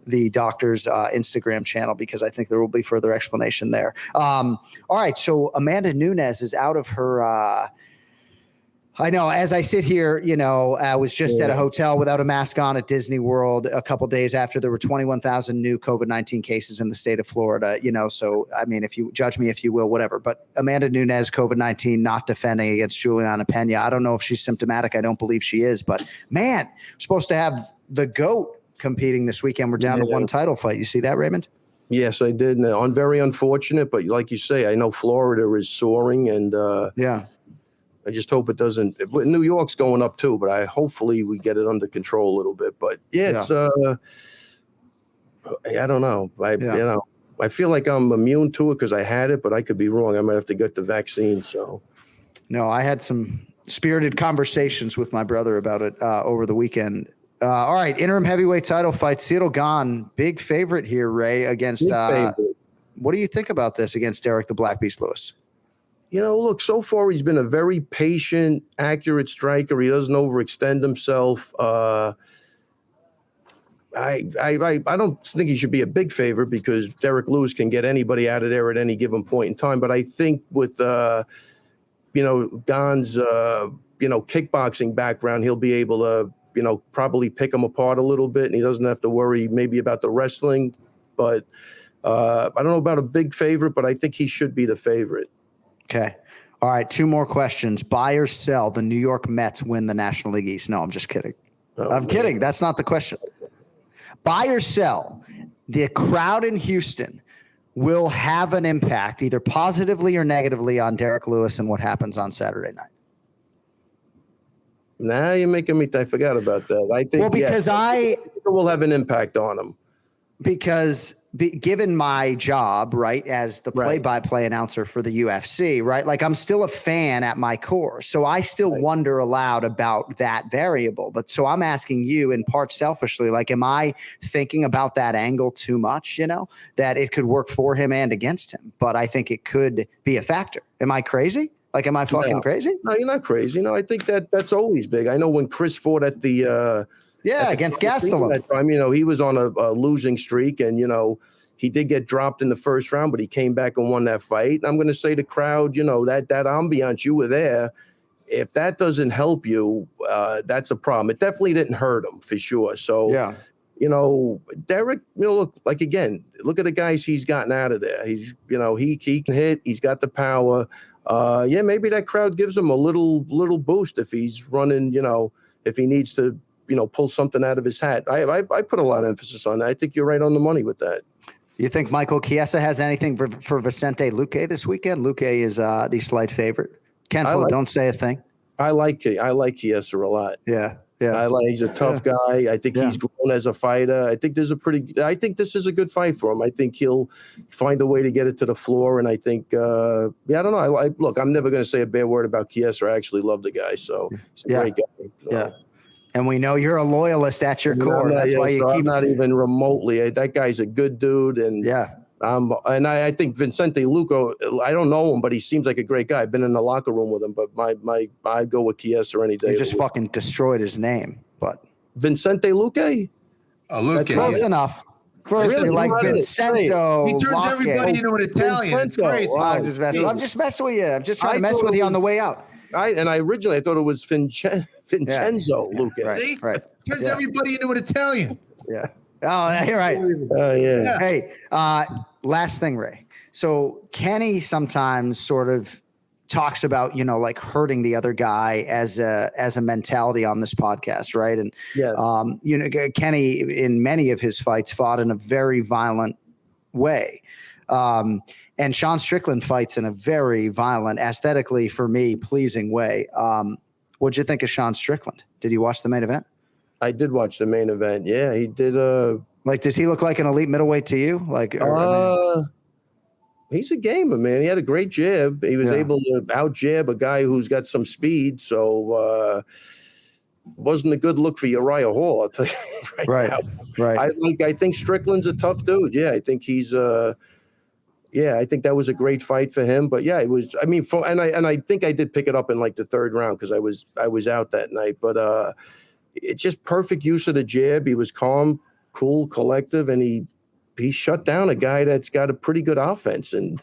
the doctor's Instagram channel, because I think there will be further explanation there. All right. So Amanda Nunes is out of her, I know, as I sit here, I was just at a hotel without a mask on at Disney World a couple days after there were 21,000 new COVID-19 cases in the state of Florida, so, I mean, if you judge me, if you will, whatever, but Amanda Nunes, COVID-19, not defending against Juliana Pena. I don't know if she's symptomatic. I don't believe she is, but man, we're supposed to have the GOAT competing this weekend. We're down to one title fight. You see that, Raymond? Yes, I did. And very unfortunate, but like you say, I know Florida is soaring, and I just hope it doesn't. New York's going up too, but hopefully we get it under control a little bit. But it's I don't know. I feel like I'm immune to it because I had it, but I could be wrong. I might have to get the vaccine. So no, I had some spirited conversations with my brother about it over the weekend. All right, interim heavyweight title fight. Cyril Gane, big favorite here, Ray, against. What do you think about this against Derrick the Black Beast Lewis? Look, so far he's been a very patient, accurate striker. He doesn't overextend himself. I don't think he should be a big favorite because Derrick Lewis can get anybody out of there at any given point in time. But I think with Gane's kickboxing background, he'll be able to probably pick him apart a little bit, and he doesn't have to worry maybe about the wrestling. But I don't know about a big favorite, but I think he should be the favorite. Okay. All right. 2 more questions. Buy or sell the New York Mets win the National League East? No, I'm just kidding. I'm kidding. That's not the question. Buy or sell the crowd in Houston will have an impact either positively or negatively on Derrick Lewis and what happens on Saturday night. Now you're making me. I forgot about that. I think because it will have an impact on him. Because given my job, right, as the play-by-play announcer for the UFC, right, like I'm still a fan at my core. So I still wonder aloud about that variable. But so I'm asking you in part selfishly, like, am I thinking about that angle too much, that it could work for him and against him? But I think it could be a factor. Am I crazy? Like, am I fucking crazy? No, you're not crazy. I think that's always big. I know when Chris fought at the against Gastelum. He was on a losing streak, and he did get dropped in the first round, but he came back and won that fight. And I'm going to say the crowd, that ambiance, you were there. If that doesn't help you, that's a problem. It definitely didn't hurt him for sure. So Derrick, look at the guys he's gotten out of there. He's, he can hit. He's got the power. Maybe that crowd gives him a little boost if he's running. If he needs to. Pull something out of his hat. I put a lot of emphasis on that. I think you're right on the money with that. You think Michael Chiesa has anything for Vicente Luque this weekend? Luque is the slight favorite. Kenflo, don't say a thing. I like Chiesa a lot. Yeah. He's a tough guy. I think he's grown as a fighter. I think this is a good fight for him. I think he'll find a way to get it to the floor. And I think, I don't know. Look, I'm never going to say a bad word about Chiesa. I actually love the guy. So he's a great guy. So. Yeah. And we know you're a loyalist at your core. That's why you keep. I'm not even remotely. That guy's a good dude, and I think Vicente Luque. I don't know him, but he seems like a great guy. I've been in the locker room with him, but I go with Chiesa any day. You just fucking destroyed his name, but Vicente Luque. Luque. Close enough. First, really? Like Vincento. He turns everybody into an Italian. It's crazy. I'm just messing with you. I'm just trying to mess with you on the way out. Originally I thought it was Vincenzo Luque. See? Right. Turns everybody into an Italian. Yeah. Oh, you're right. Yeah. Hey, last thing, Ray. So Kenney sometimes sort of talks about, like hurting the other guy as a mentality on this podcast, right? And Kenney in many of his fights fought in a very violent way. And Sean Strickland fights in a very violent, aesthetically for me, pleasing way. What'd you think of Sean Strickland? Did you watch the main event? I did watch the main event. Yeah, he did. Does he look like an elite middleweight to you? He's a gamer, man. He had a great jab. He was able to out jab a guy who's got some speed. So wasn't a good look for Uriah Hall. I'll tell you right now. Right. I think Strickland's a tough dude. Yeah, I think he's. I think that was a great fight for him. But yeah, it was. I mean, I think I did pick it up in like the third round because I was out that night. But it's just perfect use of the jab. He was calm, cool, collective, and he shut down a guy that's got a pretty good offense, and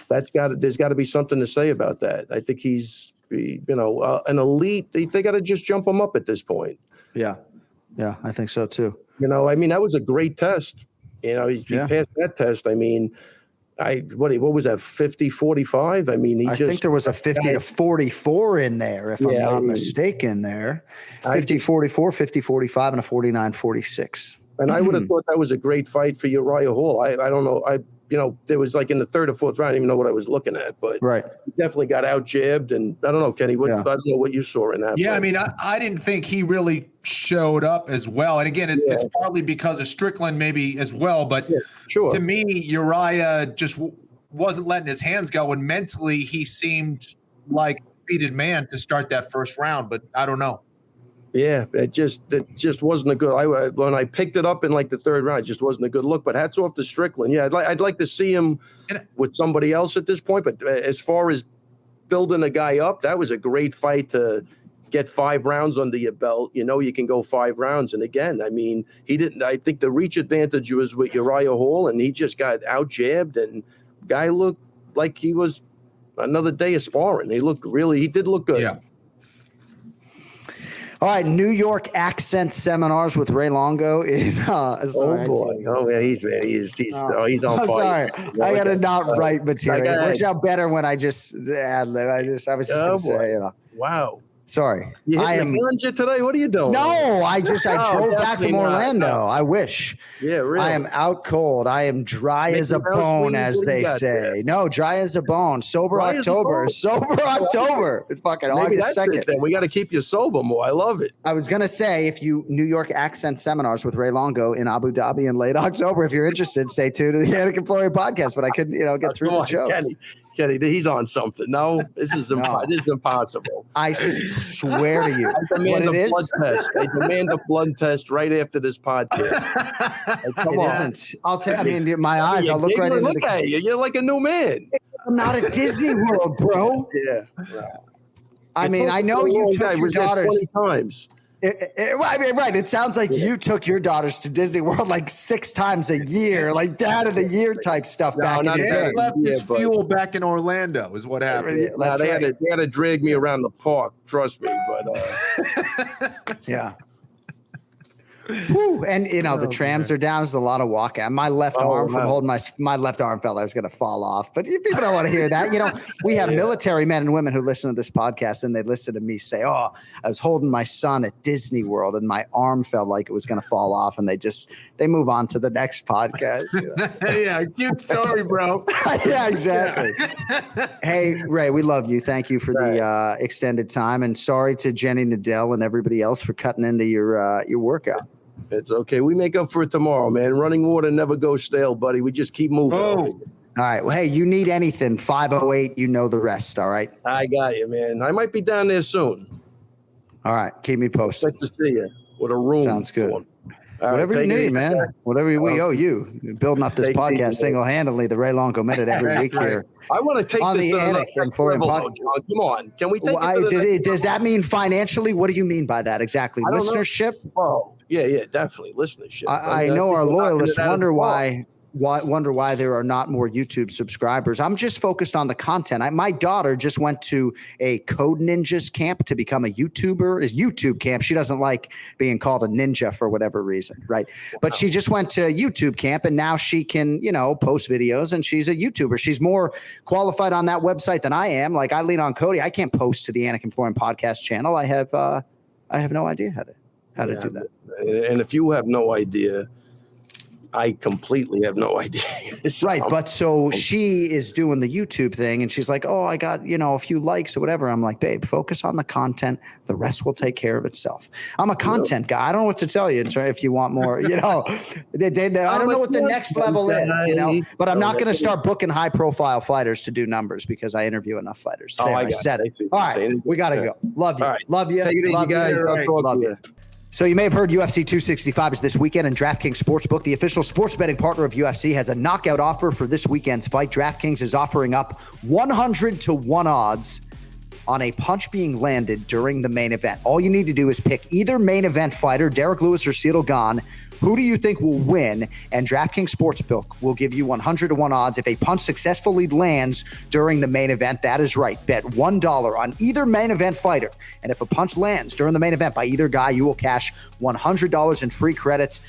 there's got to be something to say about that. I think he's an elite. They got to just jump him up at this point. Yeah, I think so too. I mean, that was a great test. He passed that test. I mean. What was that, 50-45? I mean, I think there was a 50-44 in there, if I'm not mistaken there. 50-44, 50-45, and a 49-46. And I would have thought that was a great fight for Uriah Hall. I don't know. There was like in the third or fourth round, I didn't even know what I was looking at, but he definitely got out jabbed. And I don't know, Kenny, I don't know what you saw in that. Yeah, fight. I mean, I didn't think he really showed up as well. And again, it's partly because of Strickland maybe as well. But to me, Uriah just wasn't letting his hands go. And mentally, he seemed like undefeated man to start that first round, but I don't know. Yeah, it just wasn't a good. When I picked it up in like the third round, it just wasn't a good look. But hats off to Strickland. Yeah, I'd like to see him with somebody else at this point. But as far as building a guy up, that was a great fight to get 5 rounds under your belt. You can go 5 rounds. And again, I mean, he didn't. I think the reach advantage was with Uriah Hall, and he just got out jabbed. And guy looked like he was another day of sparring. He did look good. Yeah. All right, New York accent seminars with Ray Longo. Boy! Oh yeah, he's on I'm fire. Sorry, I got to not write material. It works out better when I just ad lib. I was just going to say, Wow. Sorry. I am ganja today. What are you doing? No, I drove back from Orlando. No. I wish. Yeah, really. I am out cold. I am dry as a bone, as they say. There? No, dry as a bone. Sober dry October. Sober October. It's fucking maybe August 2nd. We got to keep you sober more. I love it. I was gonna say, if you New York accent seminars with Ray Longo in Abu Dhabi in late October, if you're interested, stay tuned to the Anik and Florian podcast. But I couldn't, get through the joke. Kenny, he's on something. No, this is impossible. I swear to you. I demand a blood test. I demand a blood test right after this podcast. Come on. Isn't. I'll tell you. I mean, my eyes. I'll look right into the. At you. You're like a new man. I'm not at Disney World, bro. Yeah. I mean, I know you took your daughters 20 times. Right. It sounds like you took your daughters to Disney World like 6 times a year, like Dad of the Year type stuff back in the day. He left his fuel back in Orlando is what happened. They had to drag me around the park. Trust me, but yeah. Whew. And the trams are down. There's a lot of walking. My left arm from holding my left arm felt like I was going to fall off. But people don't want to hear that. We have military men and women who listen to this podcast, and they listen to me say, "Oh, I was holding my son at Disney World, and my arm felt like it was going to fall off," and they move on to the next podcast. Yeah, cute story, bro. Yeah, exactly. Hey, Ray, we love you. Thank you for the extended time, and sorry to Jenny Nadell and everybody else for cutting into your workout. It's okay. We make up for it tomorrow, man. Running water never goes stale, buddy. We just keep moving. All right. Well, hey, you need anything, 508, you know the rest, all right? I got you, man. I might be down there soon. All right. Keep me posted. Good to see you. With a room. Sounds good. Whatever you need, man. Whatever we owe you. You're building up this podcast single-handedly, the Ray Longo Minute every week here. I want to take on this the Anik and Florian podcast. Come on. Can we take it does that mean financially? What do you mean by that exactly? Listenership? Oh, yeah, definitely. Listenership. I know our loyalists wonder why there are not more YouTube subscribers. I'm just focused on the content. My daughter just went to a Code Ninjas camp to become a YouTuber. Is YouTube camp. She doesn't like being called a ninja for whatever reason, right? Wow. But she just went to YouTube camp, and now she can, post videos, and she's a YouTuber. She's more qualified on that website than I am. Like, I lean on Cody. I can't post to the Anik and Florian podcast channel. I have no idea how to do that. And if you have no idea, I completely have no idea. Right. But so she is doing the YouTube thing, and she's like, "Oh, I got, a few likes or whatever." I'm like, "Babe, focus on the content. The rest will take care of itself." I'm a content guy. I don't know what to tell you if you want more, I don't know what the next level is, but I'm not going to start booking high profile fighters to do numbers because I interview enough fighters. There, I said it. All right. We got to go. Love you. Right. Love you. Take it easy, guys. Love you. So you may have heard UFC 265 is this weekend, and DraftKings Sportsbook, the official sports betting partner of UFC, has a knockout offer for this weekend's fight. DraftKings is offering up 100-1 odds on a punch being landed during the main event. All you need to do is pick either main event fighter, Derrick Lewis or Cyril Gane. Who do you think will win? And DraftKings Sportsbook will give you 100-1 odds if a punch successfully lands during the main event. That is right. Bet $1 on either main event fighter. And if a punch lands during the main event by either guy, you will cash $100 in free credits.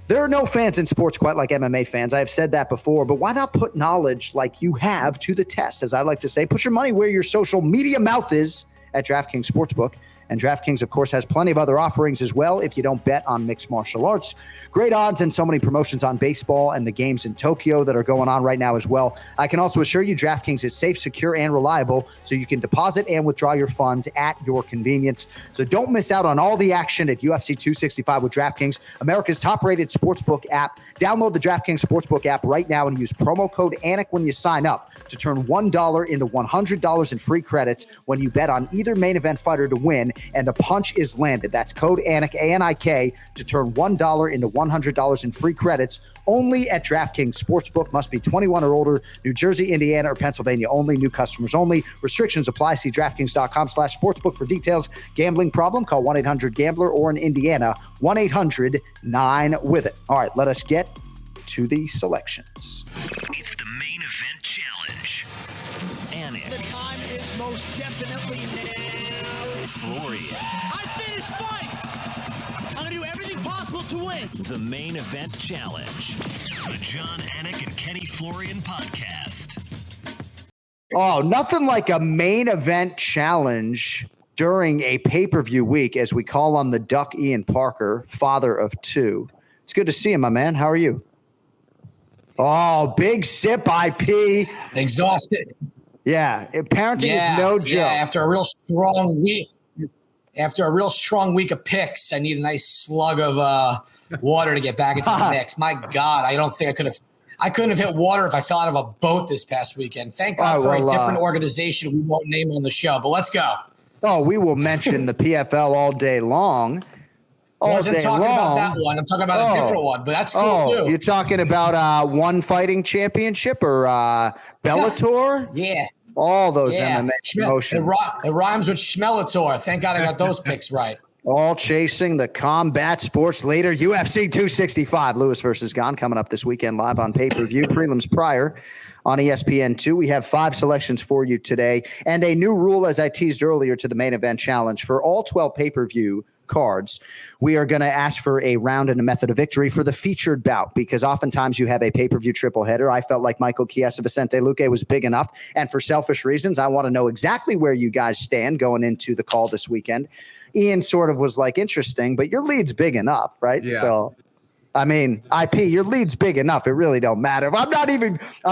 There are no fans in sports quite like MMA fans. I have said that before, but why not put knowledge like you have to the test? As I like to say, put your money where your social media mouth is at DraftKings Sportsbook. And DraftKings, of course, has plenty of other offerings as well if you don't bet on mixed martial arts. Great odds and so many promotions on baseball and the games in Tokyo that are going on right now as well. I can also assure you DraftKings is safe, secure, and reliable, so you can deposit and withdraw your funds at your convenience. So don't miss out on all the action at UFC 265 with DraftKings, America's top-rated sportsbook app. Download the DraftKings Sportsbook app right now and use promo code ANIK when you sign up to turn $1 into $100 in free credits when you bet on either main event fighter to win, and the punch is landed. That's code ANIK, A-N-I-K, to turn $1 into $100 in free credits only at DraftKings Sportsbook. Must be 21 or older. New Jersey, Indiana, or Pennsylvania only. New customers only. Restrictions apply. See DraftKings.com/sportsbook for details. Gambling problem? Call 1-800-GAMBLER or in Indiana, 1-800-9-WITH-IT. All right, let us get to the selections. It's the main event challenge. Anik. The time is most definitely now. Florian. I finished fights. I'm going to do everything possible to win. The main event challenge. The John Anik and Kenny Florian podcast. Oh, nothing like a main event challenge during a pay-per-view week as we call on the Duck Ian Parker, father of two. It's good to see you, my man. How are you? Oh, big sip IP. Exhausted. Yeah, parenting is no joke. Yeah, after a real strong week of picks, I need a nice slug of water to get back into the mix. My God, I don't think I couldn't have hit water if I fell out of a boat this past weekend. Thank God for a different organization we won't name on the show, but let's go. Oh, we will mention the PFL all day long. I wasn't talking about that one. I'm talking about a different one, but that's cool too. You're talking about one fighting championship or Bellator? Yeah. All those MMA promotions. It rhymes with Schmelator. Thank God I got those picks right. All chasing the combat sports leader, UFC 265. Lewis versus Gane coming up this weekend live on pay-per-view. Prelims prior on ESPN2. We have 5 selections for you today and a new rule, as I teased earlier, to the main event challenge. For all 12 pay-per-view cards, we are going to ask for a round and a method of victory for the featured bout, because oftentimes you have a pay-per-view triple header. I felt like Michael Chiesa, Vicente, Luque was big enough, and for selfish reasons, I want to know exactly where you guys stand going into the call this weekend. Ian sort of was like, interesting, but your lead's big enough, right? Yeah. So, I mean, IP, your lead's big enough. It really don't matter. I'm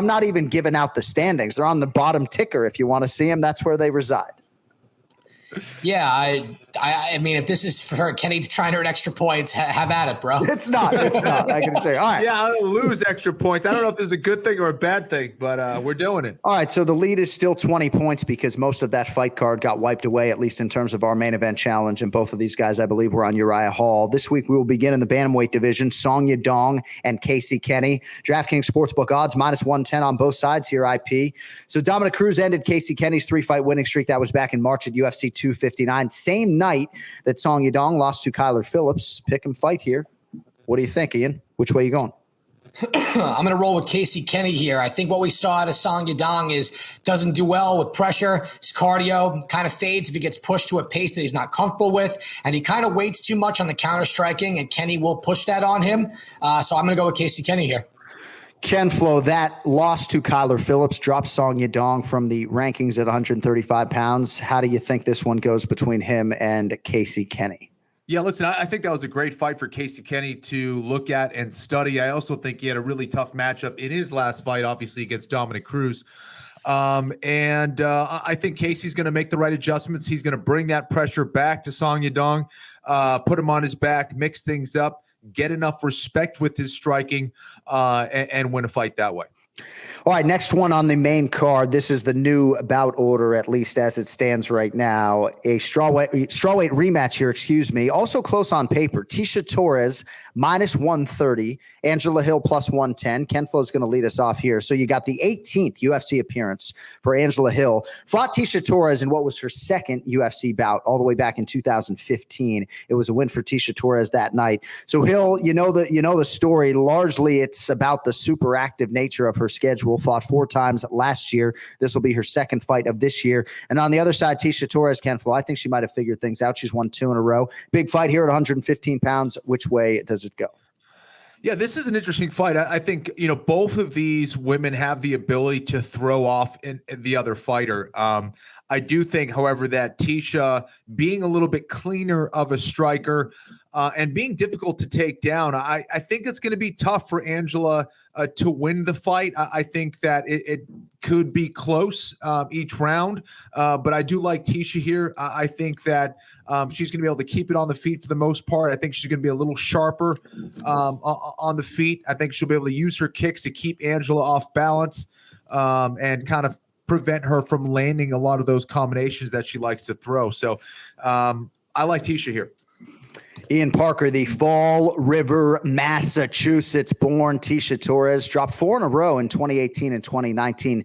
not even giving out the standings. They're on the bottom ticker. If you want to see them, that's where they reside. Yeah, I mean, if this is for Kenny trying to earn extra points, have at it, bro. It's not. I can say, all right. Yeah, I'll lose extra points. I don't know if there's a good thing or a bad thing, but we're doing it. All right, so the lead is still 20 points because most of that fight card got wiped away, at least in terms of our main event challenge, and both of these guys, I believe, were on Uriah Hall. This week, we will begin in the bantamweight division, Song Yadong and Casey Kenney. DraftKings Sportsbook odds, -110 on both sides here, IP. So Dominic Cruz ended Casey Kenney's 3-fight winning streak. That was back in March at UFC 259. Same night that Song Yadong lost to Kyler Phillips. Pick and fight here. What do you think, Ian? Which way are you going? I'm going to roll with Casey Kenney here. I think what we saw out of Song Yadong is doesn't do well with pressure. His cardio kind of fades if he gets pushed to a pace that he's not comfortable with, and he kind of waits too much on the counter striking, and Kenney will push that on him. So I'm going to go with Casey Kenney here. Ken Flo, that loss to Kyler Phillips dropped Song Yadong from the rankings at 135 pounds. How do you think this one goes between him and Casey Kenney? Yeah, listen, I think that was a great fight for Casey Kenney to look at and study. I also think he had a really tough matchup in his last fight, obviously against Dominic Cruz. I think Casey's going to make the right adjustments. He's going to bring that pressure back to Song Yadong, put him on his back, mix things up, get enough respect with his striking, and win a fight that way. All right, next one on the main card. This is the new bout order, at least as it stands right now. A strawweight rematch here, excuse me. Also close on paper. Tecia Torres, -130. Angela Hill, +110. Ken Flo is going to lead us off here. So you got the 18th UFC appearance for Angela Hill. Fought Tecia Torres in what was her second UFC bout all the way back in 2015. It was a win for Tecia Torres that night. So Hill, you know the story. Largely, it's about the super active nature of her schedule. Fought 4 times last year. This will be her second fight of this year. And on the other side, Tecia Torres, Ken Flo, I think she might have figured things out. She's won 2 in a row. Big fight here at 115 pounds. Which way does it go? Yeah, this is an interesting fight. I think, both of these women have the ability to throw off in the other fighter. I do think, however, that Tecia being a little bit cleaner of a striker and being difficult to take down, I think it's going to be tough for Angela to win the fight. I think that it could be close each round, but I do like Tecia here. I think that she's going to be able to keep it on the feet for the most part. I think she's going to be a little sharper on the feet. I think she'll be able to use her kicks to keep Angela off balance and kind of prevent her from landing a lot of those combinations that she likes to throw. So I like Tecia here. Ian Parker, the Fall River, Massachusetts born Tecia Torres, dropped 4 in a row in 2018 and 2019.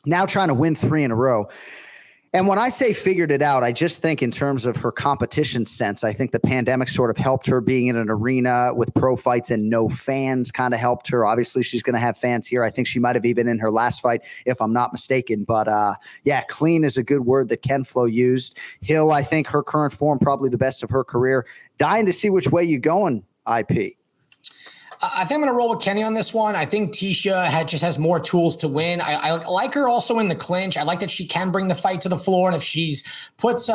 Now trying to win 3 in a row. And when I say figured it out, I just think in terms of her competition sense, I think the pandemic sort of helped her. Being in an arena with pro fights and no fans kind of helped her. Obviously, she's going to have fans here. I think she might have even in her last fight, if I'm not mistaken. But yeah, clean is a good word that Ken Flo used. Hill, I think her current form, probably the best of her career. Dying to see which way you going, IP. I think I'm going to roll with Kenney on this one. I think Tecia just has more tools to win. I like her also in the clinch. I like that she can bring the fight to the floor. And if she puts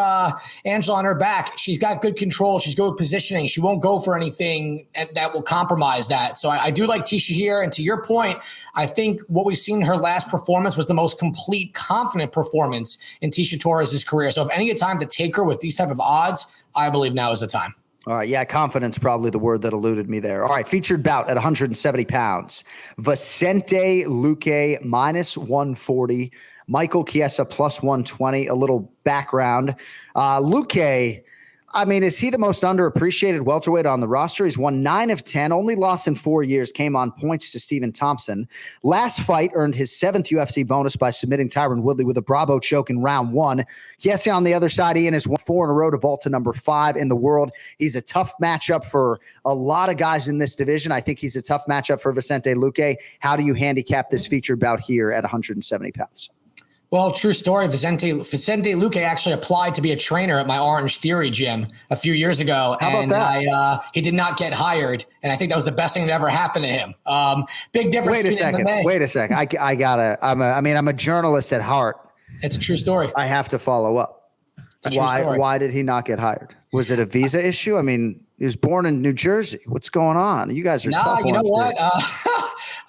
Angela on her back, she's got good control. She's good with positioning. She won't go for anything that will compromise that. So I do like Tecia here. And to your point, I think what we've seen in her last performance was the most complete, confident performance in Tecia Torres' career. So if any time to take her with these type of odds, I believe now is the time. All right. Yeah. Confidence, probably the word that eluded me there. All right. Featured bout at 170 pounds. Vicente Luque minus 140. Michael Chiesa plus 120. A little background. Luque, I mean, is he the most underappreciated welterweight on the roster? He's won 9 of 10, only lost in 4 years, came on points to Stephen Thompson. Last fight earned his 7th UFC bonus by submitting Tyron Woodley with a Bravo choke in round 1. Chiesa on the other side, Ian has won 4 in a row to vault to number 5 in the world. He's a tough matchup for a lot of guys in this division. I think he's a tough matchup for Vicente Luque. How do you handicap this featured bout here at 170 pounds? Well, true story. Vicente Luque actually applied to be a trainer at my Orange Theory gym a few years ago. How about that? He did not get hired. And I think that was the best thing that ever happened to him. Big difference. Wait a second. I gotta, I'm a journalist at heart. It's a true story. I have to follow up. Why did he not get hired? Was it a visa issue? I mean, he was born in New Jersey. What's going on? You guys are tough. You know what?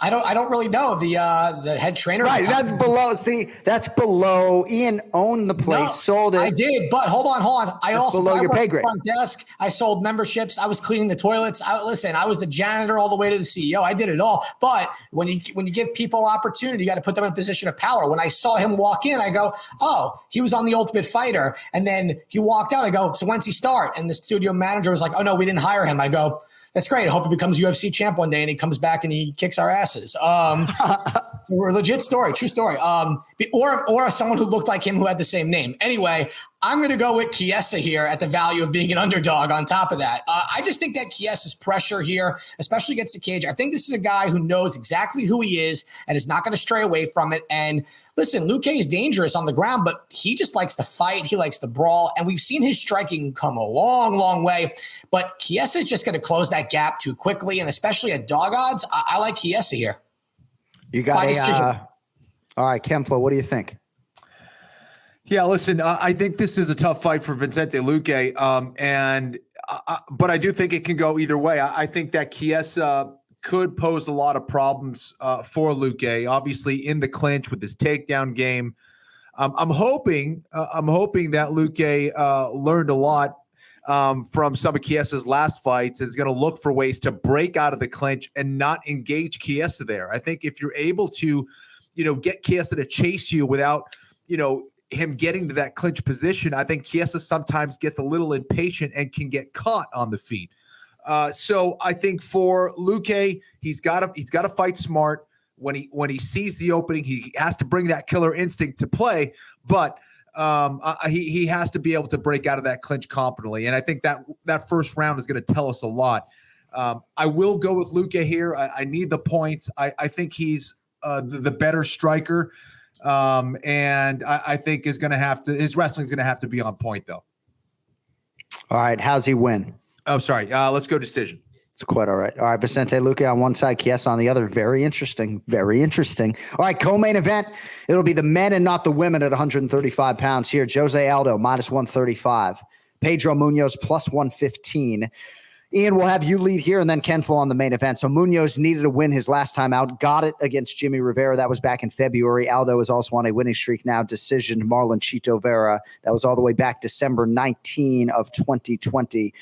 I don't really know the head trainer. Right, that's below. See, that's below. Ian owned the place, sold it. I did, but hold on. I also below your pay grade. Front desk. I sold memberships. I was cleaning the toilets. I was the janitor all the way to the CEO. I did it all. But when you give people opportunity, you got to put them in a position of power. When I saw him walk in, I go, "Oh, he was on The Ultimate Fighter," and then he walked out. I go, "So when's he start?" And the studio manager was like, "Oh no, we didn't hire him." I go, "That's great. I hope he becomes UFC champ one day and he comes back and he kicks our asses." We're a legit story, true story. Or someone who looked like him who had the same name. Anyway, I'm going to go with Chiesa here at the value of being an underdog on top of that. I just think that Chiesa's pressure here, especially against the cage, I think this is a guy who knows exactly who he is and is not going to stray away from it. And listen, Luque is dangerous on the ground, but he just likes to fight. He likes to brawl. And we've seen his striking come a long, long way. But Chiesa is just going to close that gap too quickly. And especially at dog odds, I like Chiesa here. You got all right, Ken Flo, what do you think? Yeah, listen, I think this is a tough fight for Vicente Luque. But I do think it can go either way. I think that Chiesa could pose a lot of problems for Luque, obviously in the clinch with his takedown game. I'm hoping that Luque learned a lot from some of Chiesa's last fights, is going to look for ways to break out of the clinch and not engage Chiesa there. I think if you're able to, get Chiesa to chase you without, him getting to that clinch position, I think Chiesa sometimes gets a little impatient and can get caught on the feet. So I think for Luque, he's got to fight smart. When he sees the opening, he has to bring that killer instinct to play, but he has to be able to break out of that clinch competently. And I think that first round is going to tell us a lot. I will go with Luque here. I need the points. I think he's the better striker. And I think his wrestling is going to have to be on point though. All right. How's he win? Oh, sorry. Let's go decision. It's quite all right. All right, Vicente Luque on one side, Chiesa on the other. Very interesting. Very interesting. All right, co-main event. It'll be the men and not the women at 135 pounds here. Jose Aldo, minus 135. Pedro Munhoz, plus 115. Ian, we'll have you lead here, and then Ken Flo on the main event. So Munhoz needed to win his last time out. Got it against Jimmy Rivera. That was back in February. Aldo is also on a winning streak now. Decision Marlon Chito Vera. That was all the way back December 19 of 2020.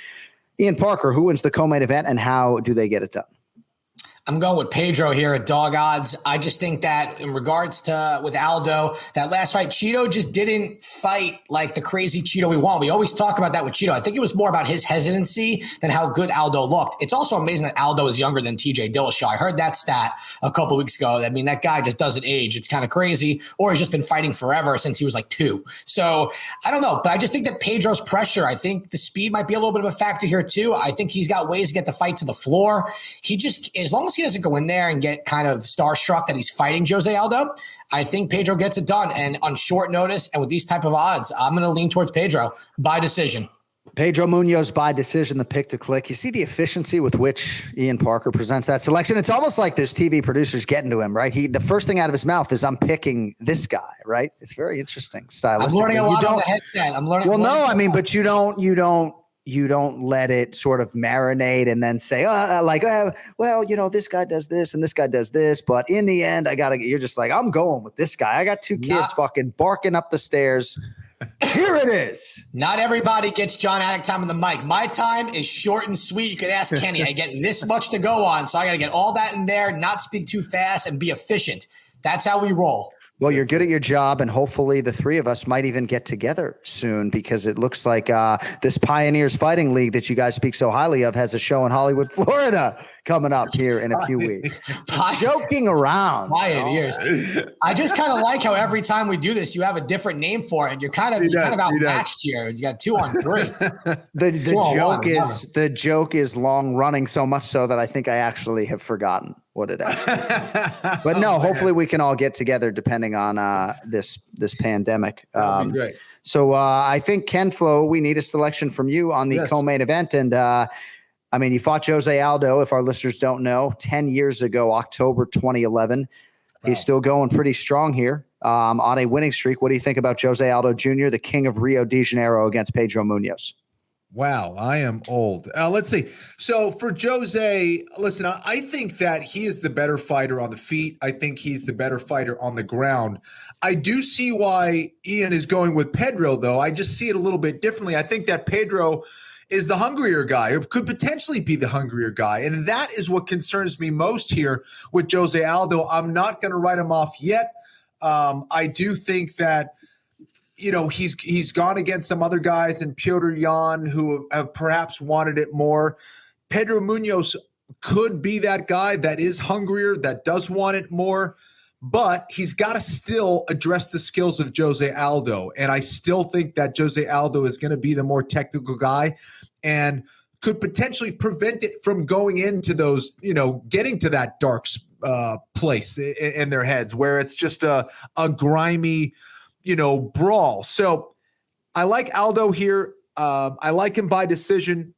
Ian Parker, who wins the co-main event, and how do they get it done? I'm going with Pedro here at dog odds. I just think that in regards to with Aldo, that last fight, Chito just didn't fight like the crazy Chito we want. We always talk about that with Chito. I think it was more about his hesitancy than how good Aldo looked. It's also amazing that Aldo is younger than TJ Dillashaw. I heard that stat a couple weeks ago. I mean, that guy just doesn't age. It's kind of crazy. Or he's just been fighting forever since he was like 2. So I don't know, but I just think that Pedro's pressure, I think the speed might be a little bit of a factor here too. I think he's got ways to get the fight to the floor. He just, as long as he doesn't go in there and get kind of starstruck that he's fighting Jose Aldo, I think Pedro gets it done. And on short notice and with these type of odds, I'm going to lean towards Pedro by decision. Pedro Munhoz by decision, the pick to click. You see the efficiency with which Ian Parker presents that selection. It's almost like there's TV producers getting to him, right? The first thing out of his mouth is, I'm picking this guy, right? It's very interesting stylistically. I'm learning a lot on the headset. I'm learning. Well, no, I mean, but you don't let it sort of marinate and then say, well, this guy does this and this guy does this. But in the end, you're just like, I'm going with this guy. I got 2 kids fucking barking up the stairs. Here it is. Not everybody gets John Anik time on the mic. My time is short and sweet. You could ask Kenney. I get this much to go on. So I got to get all that in there, not speak too fast and be efficient. That's how we roll. Well, you're good at your job, and hopefully the 3 of us might even get together soon, because it looks like this Pioneers Fighting League that you guys speak so highly of has a show in Hollywood, Florida coming up here in a few weeks. Joking around. Pioneers. I just kind of like how every time we do this, you have a different name for it. You're kind of outmatched here. You got 2 on 3. The joke is long running, so much so that I think I actually have forgotten what it actually says. But no, hopefully we can all get together depending on this pandemic. That'd be great. So I think, Ken Flo, we need a selection from you on the co-main event. And you fought Jose Aldo, if our listeners don't know, 10 years ago, October 2011. Wow. He's still going pretty strong here on a winning streak. What do you think about Jose Aldo Jr., the king of Rio de Janeiro, against Pedro Munhoz? Wow, I am old. Let's see. So for Jose, listen, I think that he is the better fighter on the feet. I think he's the better fighter on the ground. I do see why Ian is going with Pedro, though. I just see it a little bit differently. I think that Pedro is the hungrier guy, or could potentially be the hungrier guy. And that is what concerns me most here with Jose Aldo. I'm not going to write him off yet. I do think that, he's gone against some other guys and Petr Yan who have perhaps wanted it more. Pedro Munhoz could be that guy that is hungrier, that does want it more, but he's got to still address the skills of Jose Aldo. And I still think that Jose Aldo is going to be the more technical guy and could potentially prevent it from going into those, getting to that dark place in their heads where it's just a grimy, brawl. So I like Aldo here. I like him by decision.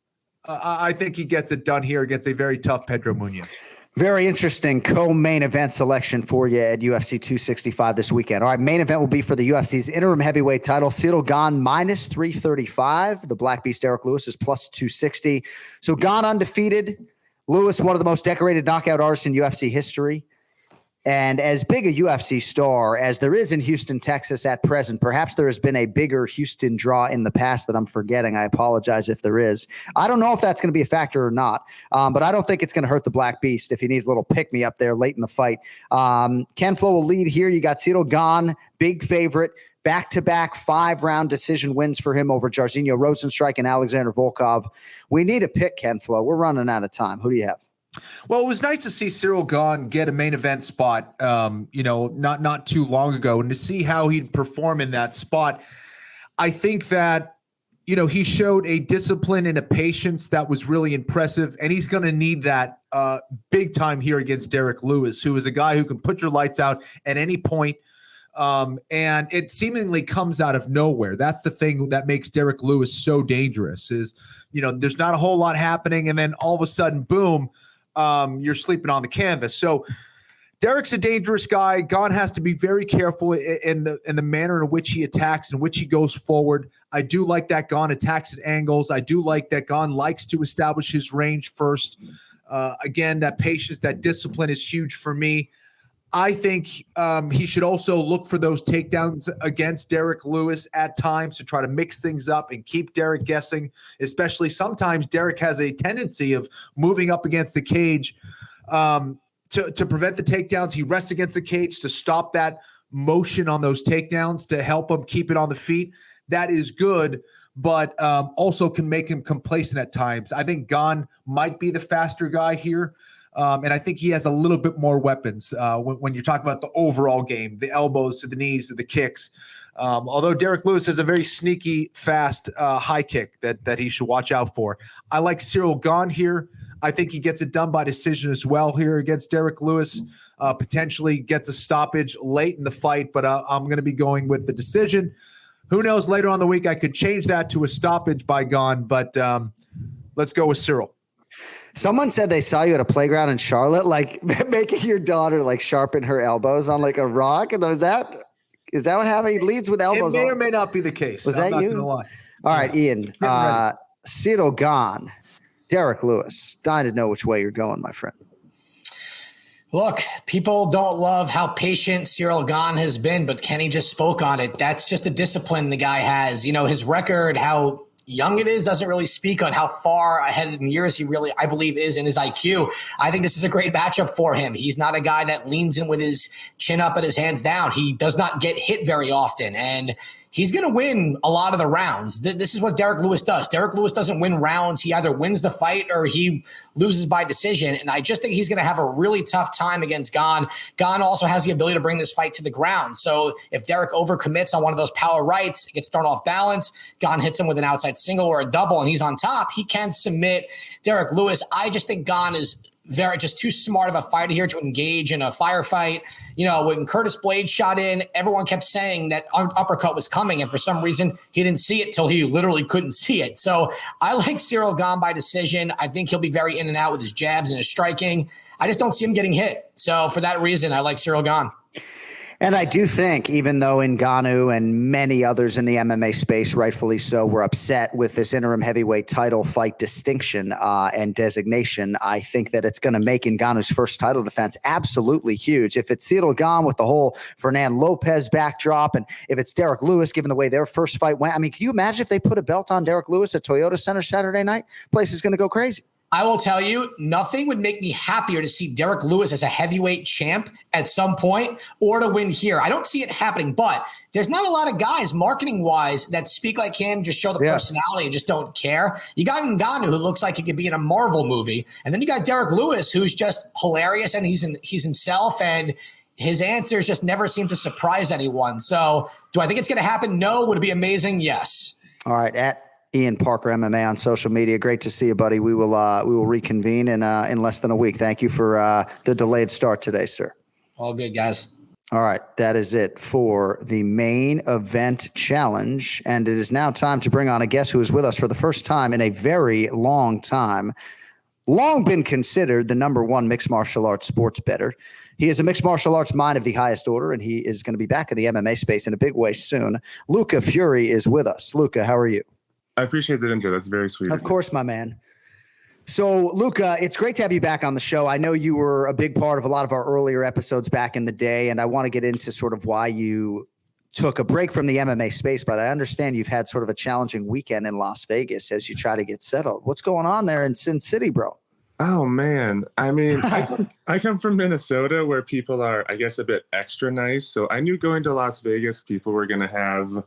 I think he gets it done here against a very tough Pedro Munhoz. Very interesting co-main event selection for you at UFC 265 this weekend. All right, main event will be for the UFC's interim heavyweight title. Cyril Gane minus 335. The Black Beast Derrick Lewis is plus 260. So Gane undefeated. Lewis, one of the most decorated knockout artists in UFC history. And as big a UFC star as there is in Houston, Texas at present, perhaps there has been a bigger Houston draw in the past that I'm forgetting. I apologize if there is. I don't know if that's going to be a factor or not, but I don't think it's going to hurt the Black Beast if he needs a little pick-me-up there late in the fight. Ken Flo will lead here. You got Cyril Gane, big favorite, back-to-back 5-round decision wins for him over Jairzinho Rozenstruik and Alexander Volkov. We need a pick, Ken Flo. We're running out of time. Who do you have? Well, it was nice to see Cyril Gane get a main event spot, not too long ago, and to see how he'd perform in that spot. I think that, he showed a discipline and a patience that was really impressive, and he's going to need that big time here against Derrick Lewis, who is a guy who can put your lights out at any point. And it seemingly comes out of nowhere. That's the thing that makes Derrick Lewis so dangerous is, there's not a whole lot happening. And then all of a sudden, boom, you're sleeping on the canvas. So Derrick's a dangerous guy. Gane has to be very careful in the manner in which he attacks and which he goes forward. I do like that Gane attacks at angles. I do like that Gane likes to establish his range first. Again, that patience, that discipline is huge for me. I think he should also look for those takedowns against Derrick Lewis at times to try to mix things up and keep Derrick guessing, especially sometimes Derrick has a tendency of moving up against the cage to prevent the takedowns. He rests against the cage to stop that motion on those takedowns to help him keep it on the feet. That is good, but also can make him complacent at times. I think Gane might be the faster guy here. And I think he has a little bit more weapons when you're talking about the overall game, the elbows to the knees to the kicks. Although Derrick Lewis has a very sneaky, fast high kick that he should watch out for. I like Cyril Gane here. I think he gets it done by decision as well here against Derrick Lewis. Potentially gets a stoppage late in the fight, but I'm going to be going with the decision. Who knows, later on the week I could change that to a stoppage by Gane, but let's go with Cyril. Someone said they saw you at a playground in Charlotte, like making your daughter like sharpen her elbows on like a rock. And is that what happened? He leads with elbows. It may or may not be the case. Was that you? All right, Ian. Cyril Gane, Derrick Lewis. Dying to know which way you're going, my friend. Look, people don't love how patient Cyril Gane has been, but Kenney just spoke on it. That's just a discipline the guy has. His record, how young it is, doesn't really speak on how far ahead in years he really, I believe, is in his IQ. I think this is a great matchup for him. He's not a guy that leans in with his chin up and his hands down. He does not get hit very often, and he's going to win a lot of the rounds. This is what Derrick Lewis does. Derrick Lewis doesn't win rounds. He either wins the fight or he loses by decision. And I just think he's going to have a really tough time against Gane. Gane also has the ability to bring this fight to the ground. So if Derrick overcommits on one of those power rights, gets thrown off balance, Gane hits him with an outside single or a double, and he's on top, he can submit Derrick Lewis. I just think Gane is just too smart of a fighter here to engage in a firefight. When Curtis Blade shot in, everyone kept saying that uppercut was coming, and for some reason he didn't see it till he literally couldn't see it. So I like Cyril Gane by decision. I think he'll be very in and out with his jabs and his striking. I just don't see him getting hit. So for that reason, I like Cyril Gane. And I do think, even though Ngannou and many others in the MMA space, rightfully so, were upset with this interim heavyweight title fight distinction and designation, I think that it's going to make Ngannou's first title defense absolutely huge. If it's Cyril Gane with the whole Fernand Lopez backdrop, and if it's Derrick Lewis, given the way their first fight went, can you imagine if they put a belt on Derrick Lewis at Toyota Center Saturday night? Place is going to go crazy. I will tell you, nothing would make me happier to see Derrick Lewis as a heavyweight champ at some point or to win here. I don't see it happening, but there's not a lot of guys marketing-wise that speak like him, just show the personality and just don't care. You got Ngannou, who looks like he could be in a Marvel movie. And then you got Derrick Lewis, who's just hilarious, and he's himself, and his answers just never seem to surprise anyone. So do I think it's going to happen? No. Would it be amazing? Yes. All right. At Ian Parker MMA on social media. Great to see you, buddy. We will reconvene in less than a week. Thank you for the delayed start today, sir. All good, guys. All right, that is it for the main event challenge, and it is now time to bring on a guest who is with us for the first time in a very long time. Long been considered the number one mixed martial arts sports bettor. He is a mixed martial arts mind of the highest order, and he is going to be back in the MMA space in a big way soon. Luca Fury is with us. Luca, how are you? I appreciate that intro. That's very sweet. Of course, my man. So, Luca, it's great to have you back on the show. I know you were a big part of a lot of our earlier episodes back in the day, and I want to get into sort of why you took a break from the MMA space, but I understand you've had sort of a challenging weekend in Las Vegas as you try to get settled. What's going on there in Sin City, bro? Oh, man. I come from Minnesota, where people are, I guess, a bit extra nice. So I knew going to Las Vegas, people were going to have,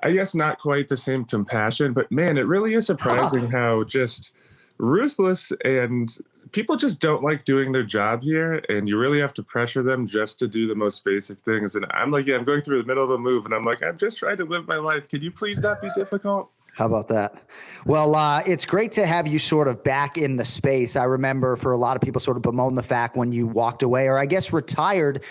I guess, not quite the same compassion, but man, it really is surprising how just ruthless, and people just don't like doing their job here, and you really have to pressure them just to do the most basic things. And I'm like, I'm going through the middle of a move, and I'm like, I'm just trying to live my life. Can you please not be difficult? How about that? Well, it's great to have you sort of back in the space. I remember for a lot of people sort of bemoan the fact when you walked away, or I guess retired,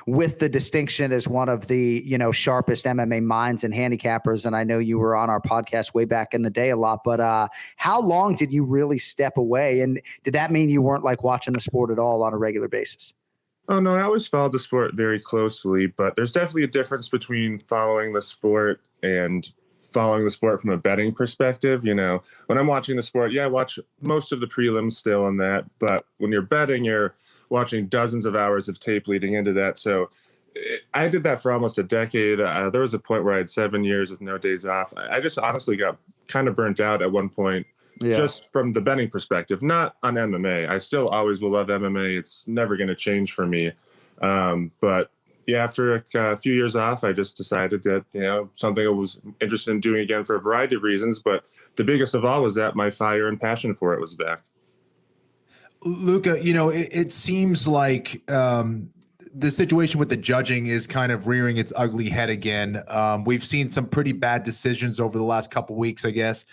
with the distinction as one of the, sharpest MMA minds and handicappers. And I know you were on our podcast way back in the day a lot, but how long did you really step away? And did that mean you weren't like watching the sport at all on a regular basis? Oh, no, I always followed the sport very closely, but there's definitely a difference between following the sport and following the sport from a betting perspective. When I'm watching the sport, I watch most of the prelims still on that, but when you're betting, you're watching dozens of hours of tape leading into that. So I did that for almost a decade. There was a point where I had 7 years with no days off. I just honestly got kind of burnt out at one point. Yeah. Just from the betting perspective, not on MMA. I still always will love MMA. It's never going to change for me. But after a few years off, I just decided that, something I was interested in doing again for a variety of reasons. But the biggest of all was that my fire and passion for it was back. Luca, it seems like the situation with the judging is kind of rearing its ugly head again. We've seen some pretty bad decisions over the last couple of weeks, I guess.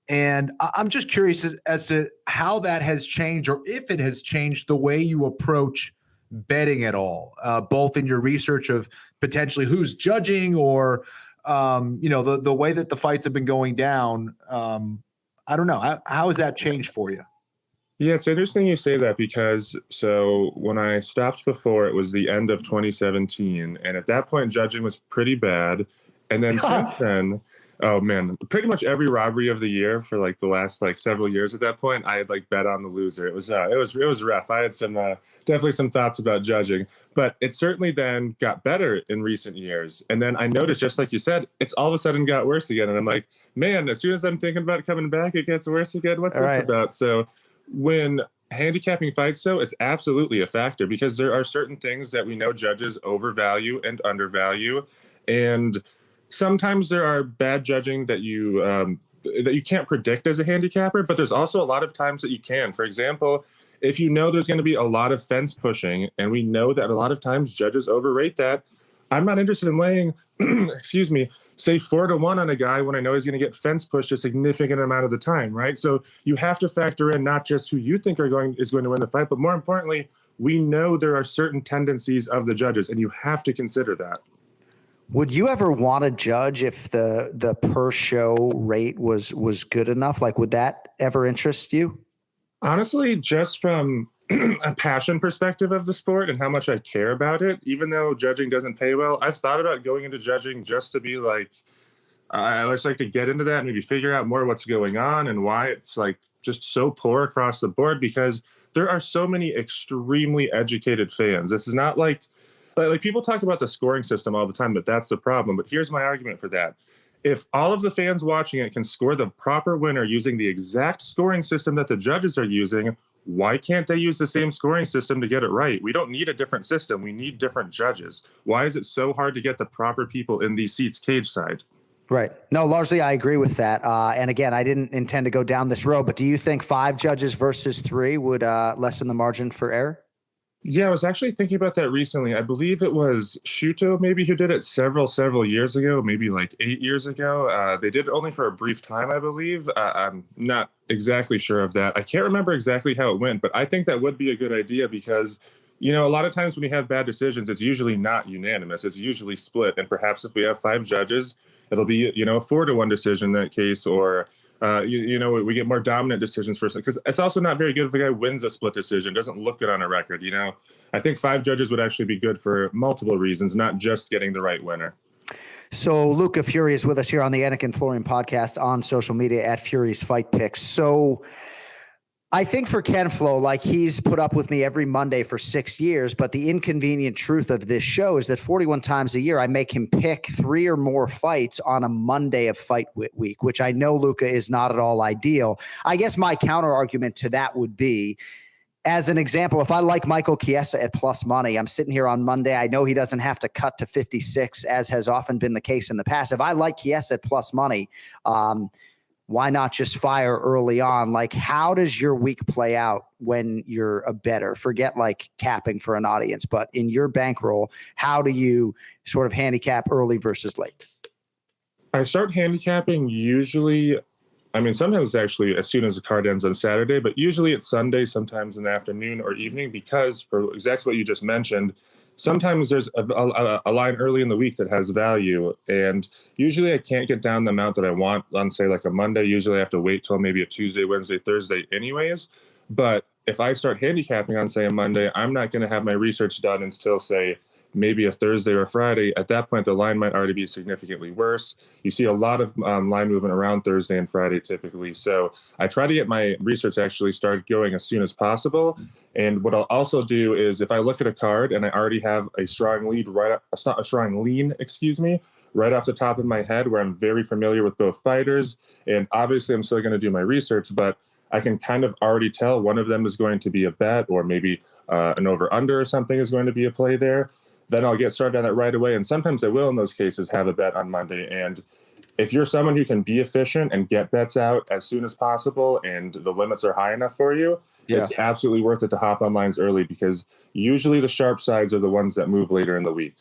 And I'm just curious as to how that has changed, or if it has changed the way you approach betting at all, both in your research of potentially who's judging or, the way that the fights have been going down. I don't know. How has that changed for you? Yeah, it's interesting you say that because when I stopped before, it was the end of 2017. And at that point, judging was pretty bad. And then since then, oh man, pretty much every robbery of the year for like the last several years at that point, I had bet on the loser. It was rough. I had definitely some thoughts about judging, but it certainly then got better in recent years. And then I noticed, just like you said, it's all of a sudden got worse again. And I'm like, man, as soon as I'm thinking about coming back, it gets worse again. What's this about? So when handicapping fights, it's absolutely a factor because there are certain things that we know judges overvalue and undervalue. And sometimes there are bad judging that you can't predict as a handicapper, but there's also a lot of times that you can. For example, if there's going to be a lot of fence pushing, and we know that a lot of times judges overrate that, I'm not interested in laying, say 4-1 on a guy when I know he's going to get fence pushed a significant amount of the time, right? So you have to factor in not just who you think is going to win the fight, but more importantly, we know there are certain tendencies of the judges, and you have to consider that. Would you ever want to judge if the per show rate was good enough? Would that ever interest you? Honestly, just from a passion perspective of the sport and how much I care about it, even though judging doesn't pay well, I've thought about going into judging just to be I just like to get into that and maybe figure out more what's going on and why it's just so poor across the board, because there are so many extremely educated fans. This is not like people talk about the scoring system all the time, but that's the problem. But here's my argument for that. If all of the fans watching it can score the proper winner using the exact scoring system that the judges are using, why can't they use the same scoring system to get it right? We don't need a different system. We need different judges. Why is it so hard to get the proper people in these seats cage side? Right. No, largely I agree with that. And again, I didn't intend to go down this road, but do you think 5 judges versus 3 would lessen the margin for error? Yeah, I was actually thinking about that recently. I believe it was Shuto maybe who did it several years ago, maybe 8 years ago. They did it only for a brief time, I believe. I'm not exactly sure of that. I can't remember exactly how it went, but I think that would be a good idea because, a lot of times when you have bad decisions, it's usually not unanimous. It's usually split. And perhaps if we have 5 judges, it'll be, a 4-1 decision in that case, or we get more dominant decisions first, because it's also not very good if a guy wins a split decision. It doesn't look good on a record. I think 5 judges would actually be good for multiple reasons, not just getting the right winner. So Luca Fury is with us here on the Anik and Florian podcast on social media at Fury's Fight Picks. So I think for Ken Flo, he's put up with me every Monday for 6 years, but the inconvenient truth of this show is that 41 times a year, I make him pick 3 or more fights on a Monday of fight week, which I know, Luca, is not at all ideal. I guess my counter argument to that would be, as an example, if I like Michael Chiesa at plus money, I'm sitting here on Monday. I know he doesn't have to cut to 56, as has often been the case in the past. If I like Chiesa at plus money, why not just fire early on? How does your week play out when you're a bettor? Forget capping for an audience, but in your bankroll, how do you sort of handicap early versus late? I start handicapping usually, I mean, sometimes actually as soon as the card ends on Saturday, but usually it's Sunday, sometimes in the afternoon or evening, because for exactly what you just mentioned, sometimes there's a line early in the week that has value. And usually I can't get down the amount that I want on, say, like a Monday. Usually I have to wait till maybe a Tuesday, Wednesday, Thursday anyways. But if I start handicapping on, say, a Monday, I'm not going to have my research done until, say, maybe a Thursday or a Friday. At that point, the line might already be significantly worse. You see a lot of line movement around Thursday and Friday typically. So I try to get my research actually started going as soon as possible. And what I'll also do is if I look at a card and I already have a strong lean right off the top of my head, where I'm very familiar with both fighters, and obviously I'm still going to do my research, but I can kind of already tell one of them is going to be a bet, or maybe an over-under or something is going to be a play there. Then I'll get started on that right away. And sometimes I will, in those cases, have a bet on Monday. And if you're someone who can be efficient and get bets out as soon as possible and the limits are high enough for you, it's absolutely worth it to hop on lines early, because usually the sharp sides are the ones that move later in the week.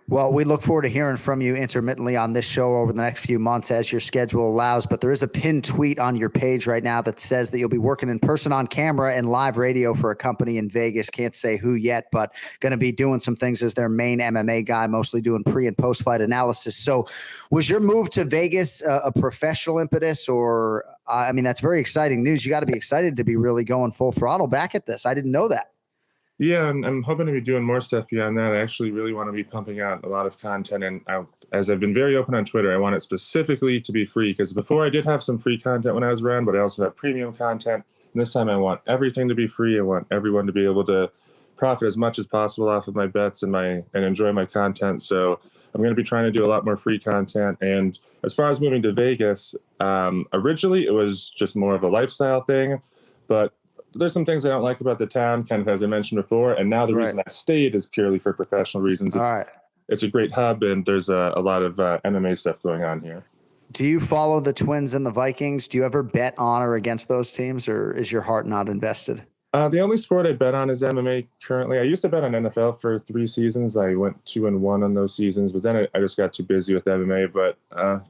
Well, we look forward to hearing from you intermittently on this show over the next few months as your schedule allows. But there is a pinned tweet on your page right now that says that you'll be working in person, on camera, and live radio for a company in Vegas. Can't say who yet, but going to be doing some things as their main MMA guy, mostly doing pre and post fight analysis. So was your move to Vegas a professional impetus, or I mean, that's very exciting news. You got to be excited to be really going full throttle back at this. I didn't know that. Yeah, I'm hoping to be doing more stuff beyond that. I actually really want to be pumping out a lot of content. And as I've been very open on Twitter, I want it specifically to be free, because before I did have some free content when I was around, but I also have premium content. And this time I want everything to be free. I want everyone to be able to profit as much as possible off of my bets and enjoy my content. So I'm going to be trying to do a lot more free content. And as far as moving to Vegas, originally it was just more of a lifestyle thing, but there's some things I don't like about the town, kind of as I mentioned before. And now the reason I stayed is purely for professional reasons. It's a great hub, and there's a lot of MMA stuff going on here. Do you follow the Twins and the Vikings? Do you ever bet on or against those teams, or is your heart not invested? The only sport I bet on is MMA currently. I used to bet on NFL for 3 seasons. I went 2-1 on those seasons, but then I just got too busy with MMA. But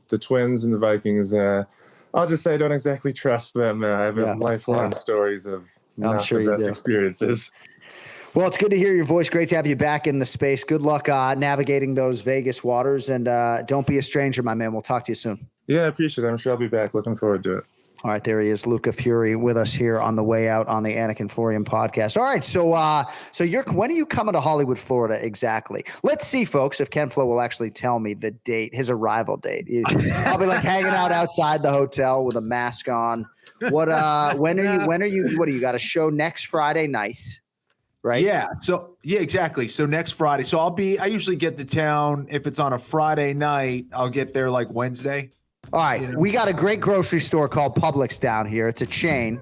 the Twins and the Vikings, I'll just say I don't exactly trust them. I have lifelong stories of not the best experiences. Well, it's good to hear your voice. Great to have you back in the space. Good luck navigating those Vegas waters, and don't be a stranger, my man. We'll talk to you soon. Yeah, I appreciate it. I'm sure I'll be back. Looking forward to it. All right, there he is, Luca Fury, with us here on the way out on the Anik and Florian podcast. All right, so when are you coming to Hollywood, Florida exactly? Let's see, folks, if Ken Flo will actually tell me the date, his arrival date. I'll be like hanging out outside the hotel with a mask on. When are you? What do you got a show next Friday night? Right? Yeah. So exactly. So next Friday. So I usually get to town if it's on a Friday night. I'll get there like Wednesday. All right, we got a great grocery store called Publix down here. It's a chain.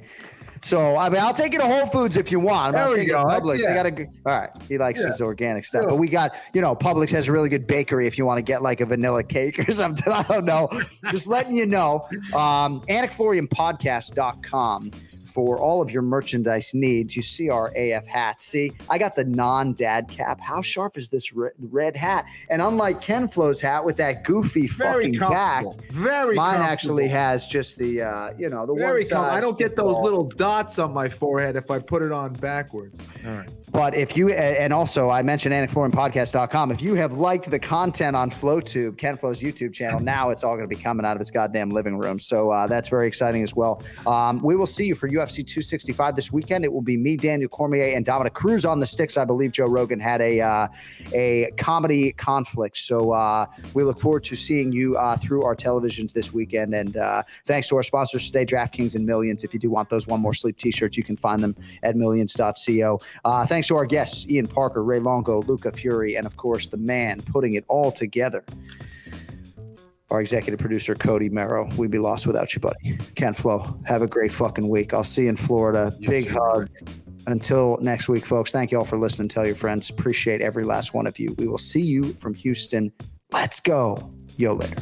So, I mean, I'll take you to Whole Foods if you want. There we go. Publix. Yeah. All right, he likes his organic stuff. But we got, Publix has a really good bakery if you want to get like a vanilla cake or something. I don't know. Just letting you know. AnikFlorianPodcast.com for all of your merchandise needs. You see our AF hat. See, I got the non-dad cap. How sharp is this red hat? And unlike Ken Flo's hat with that goofy fucking back, mine actually has just the, the very one size. I don't get those little dots on my forehead if I put it on backwards. All right. But if you, and also I mentioned AnikFlorianPodcast.com, if you have liked the content on FloTube, Ken Flo's YouTube channel, now it's all going to be coming out of his goddamn living room. So that's very exciting as well. We will see you for UFC 265 this weekend. It will be me, Daniel Cormier, and Dominic Cruz on the sticks. I believe Joe Rogan had a comedy conflict. So we look forward to seeing you through our televisions this weekend. And thanks to our sponsors today, DraftKings and Millions. If you do want those One More Sleep t-shirts, you can find them at millions.co. Thanks to our guests, Ian Parker, Ray Longo, Luca Fury, and of course, the man putting it all together, our executive producer, Cody Merrow. We'd be lost without you, buddy. Ken Flo, have a great fucking week. I'll see you in Florida. Big hug. Until next week, folks. Thank you all for listening. Tell your friends. Appreciate every last one of you. We will see you from Houston. Let's go. Yo, later.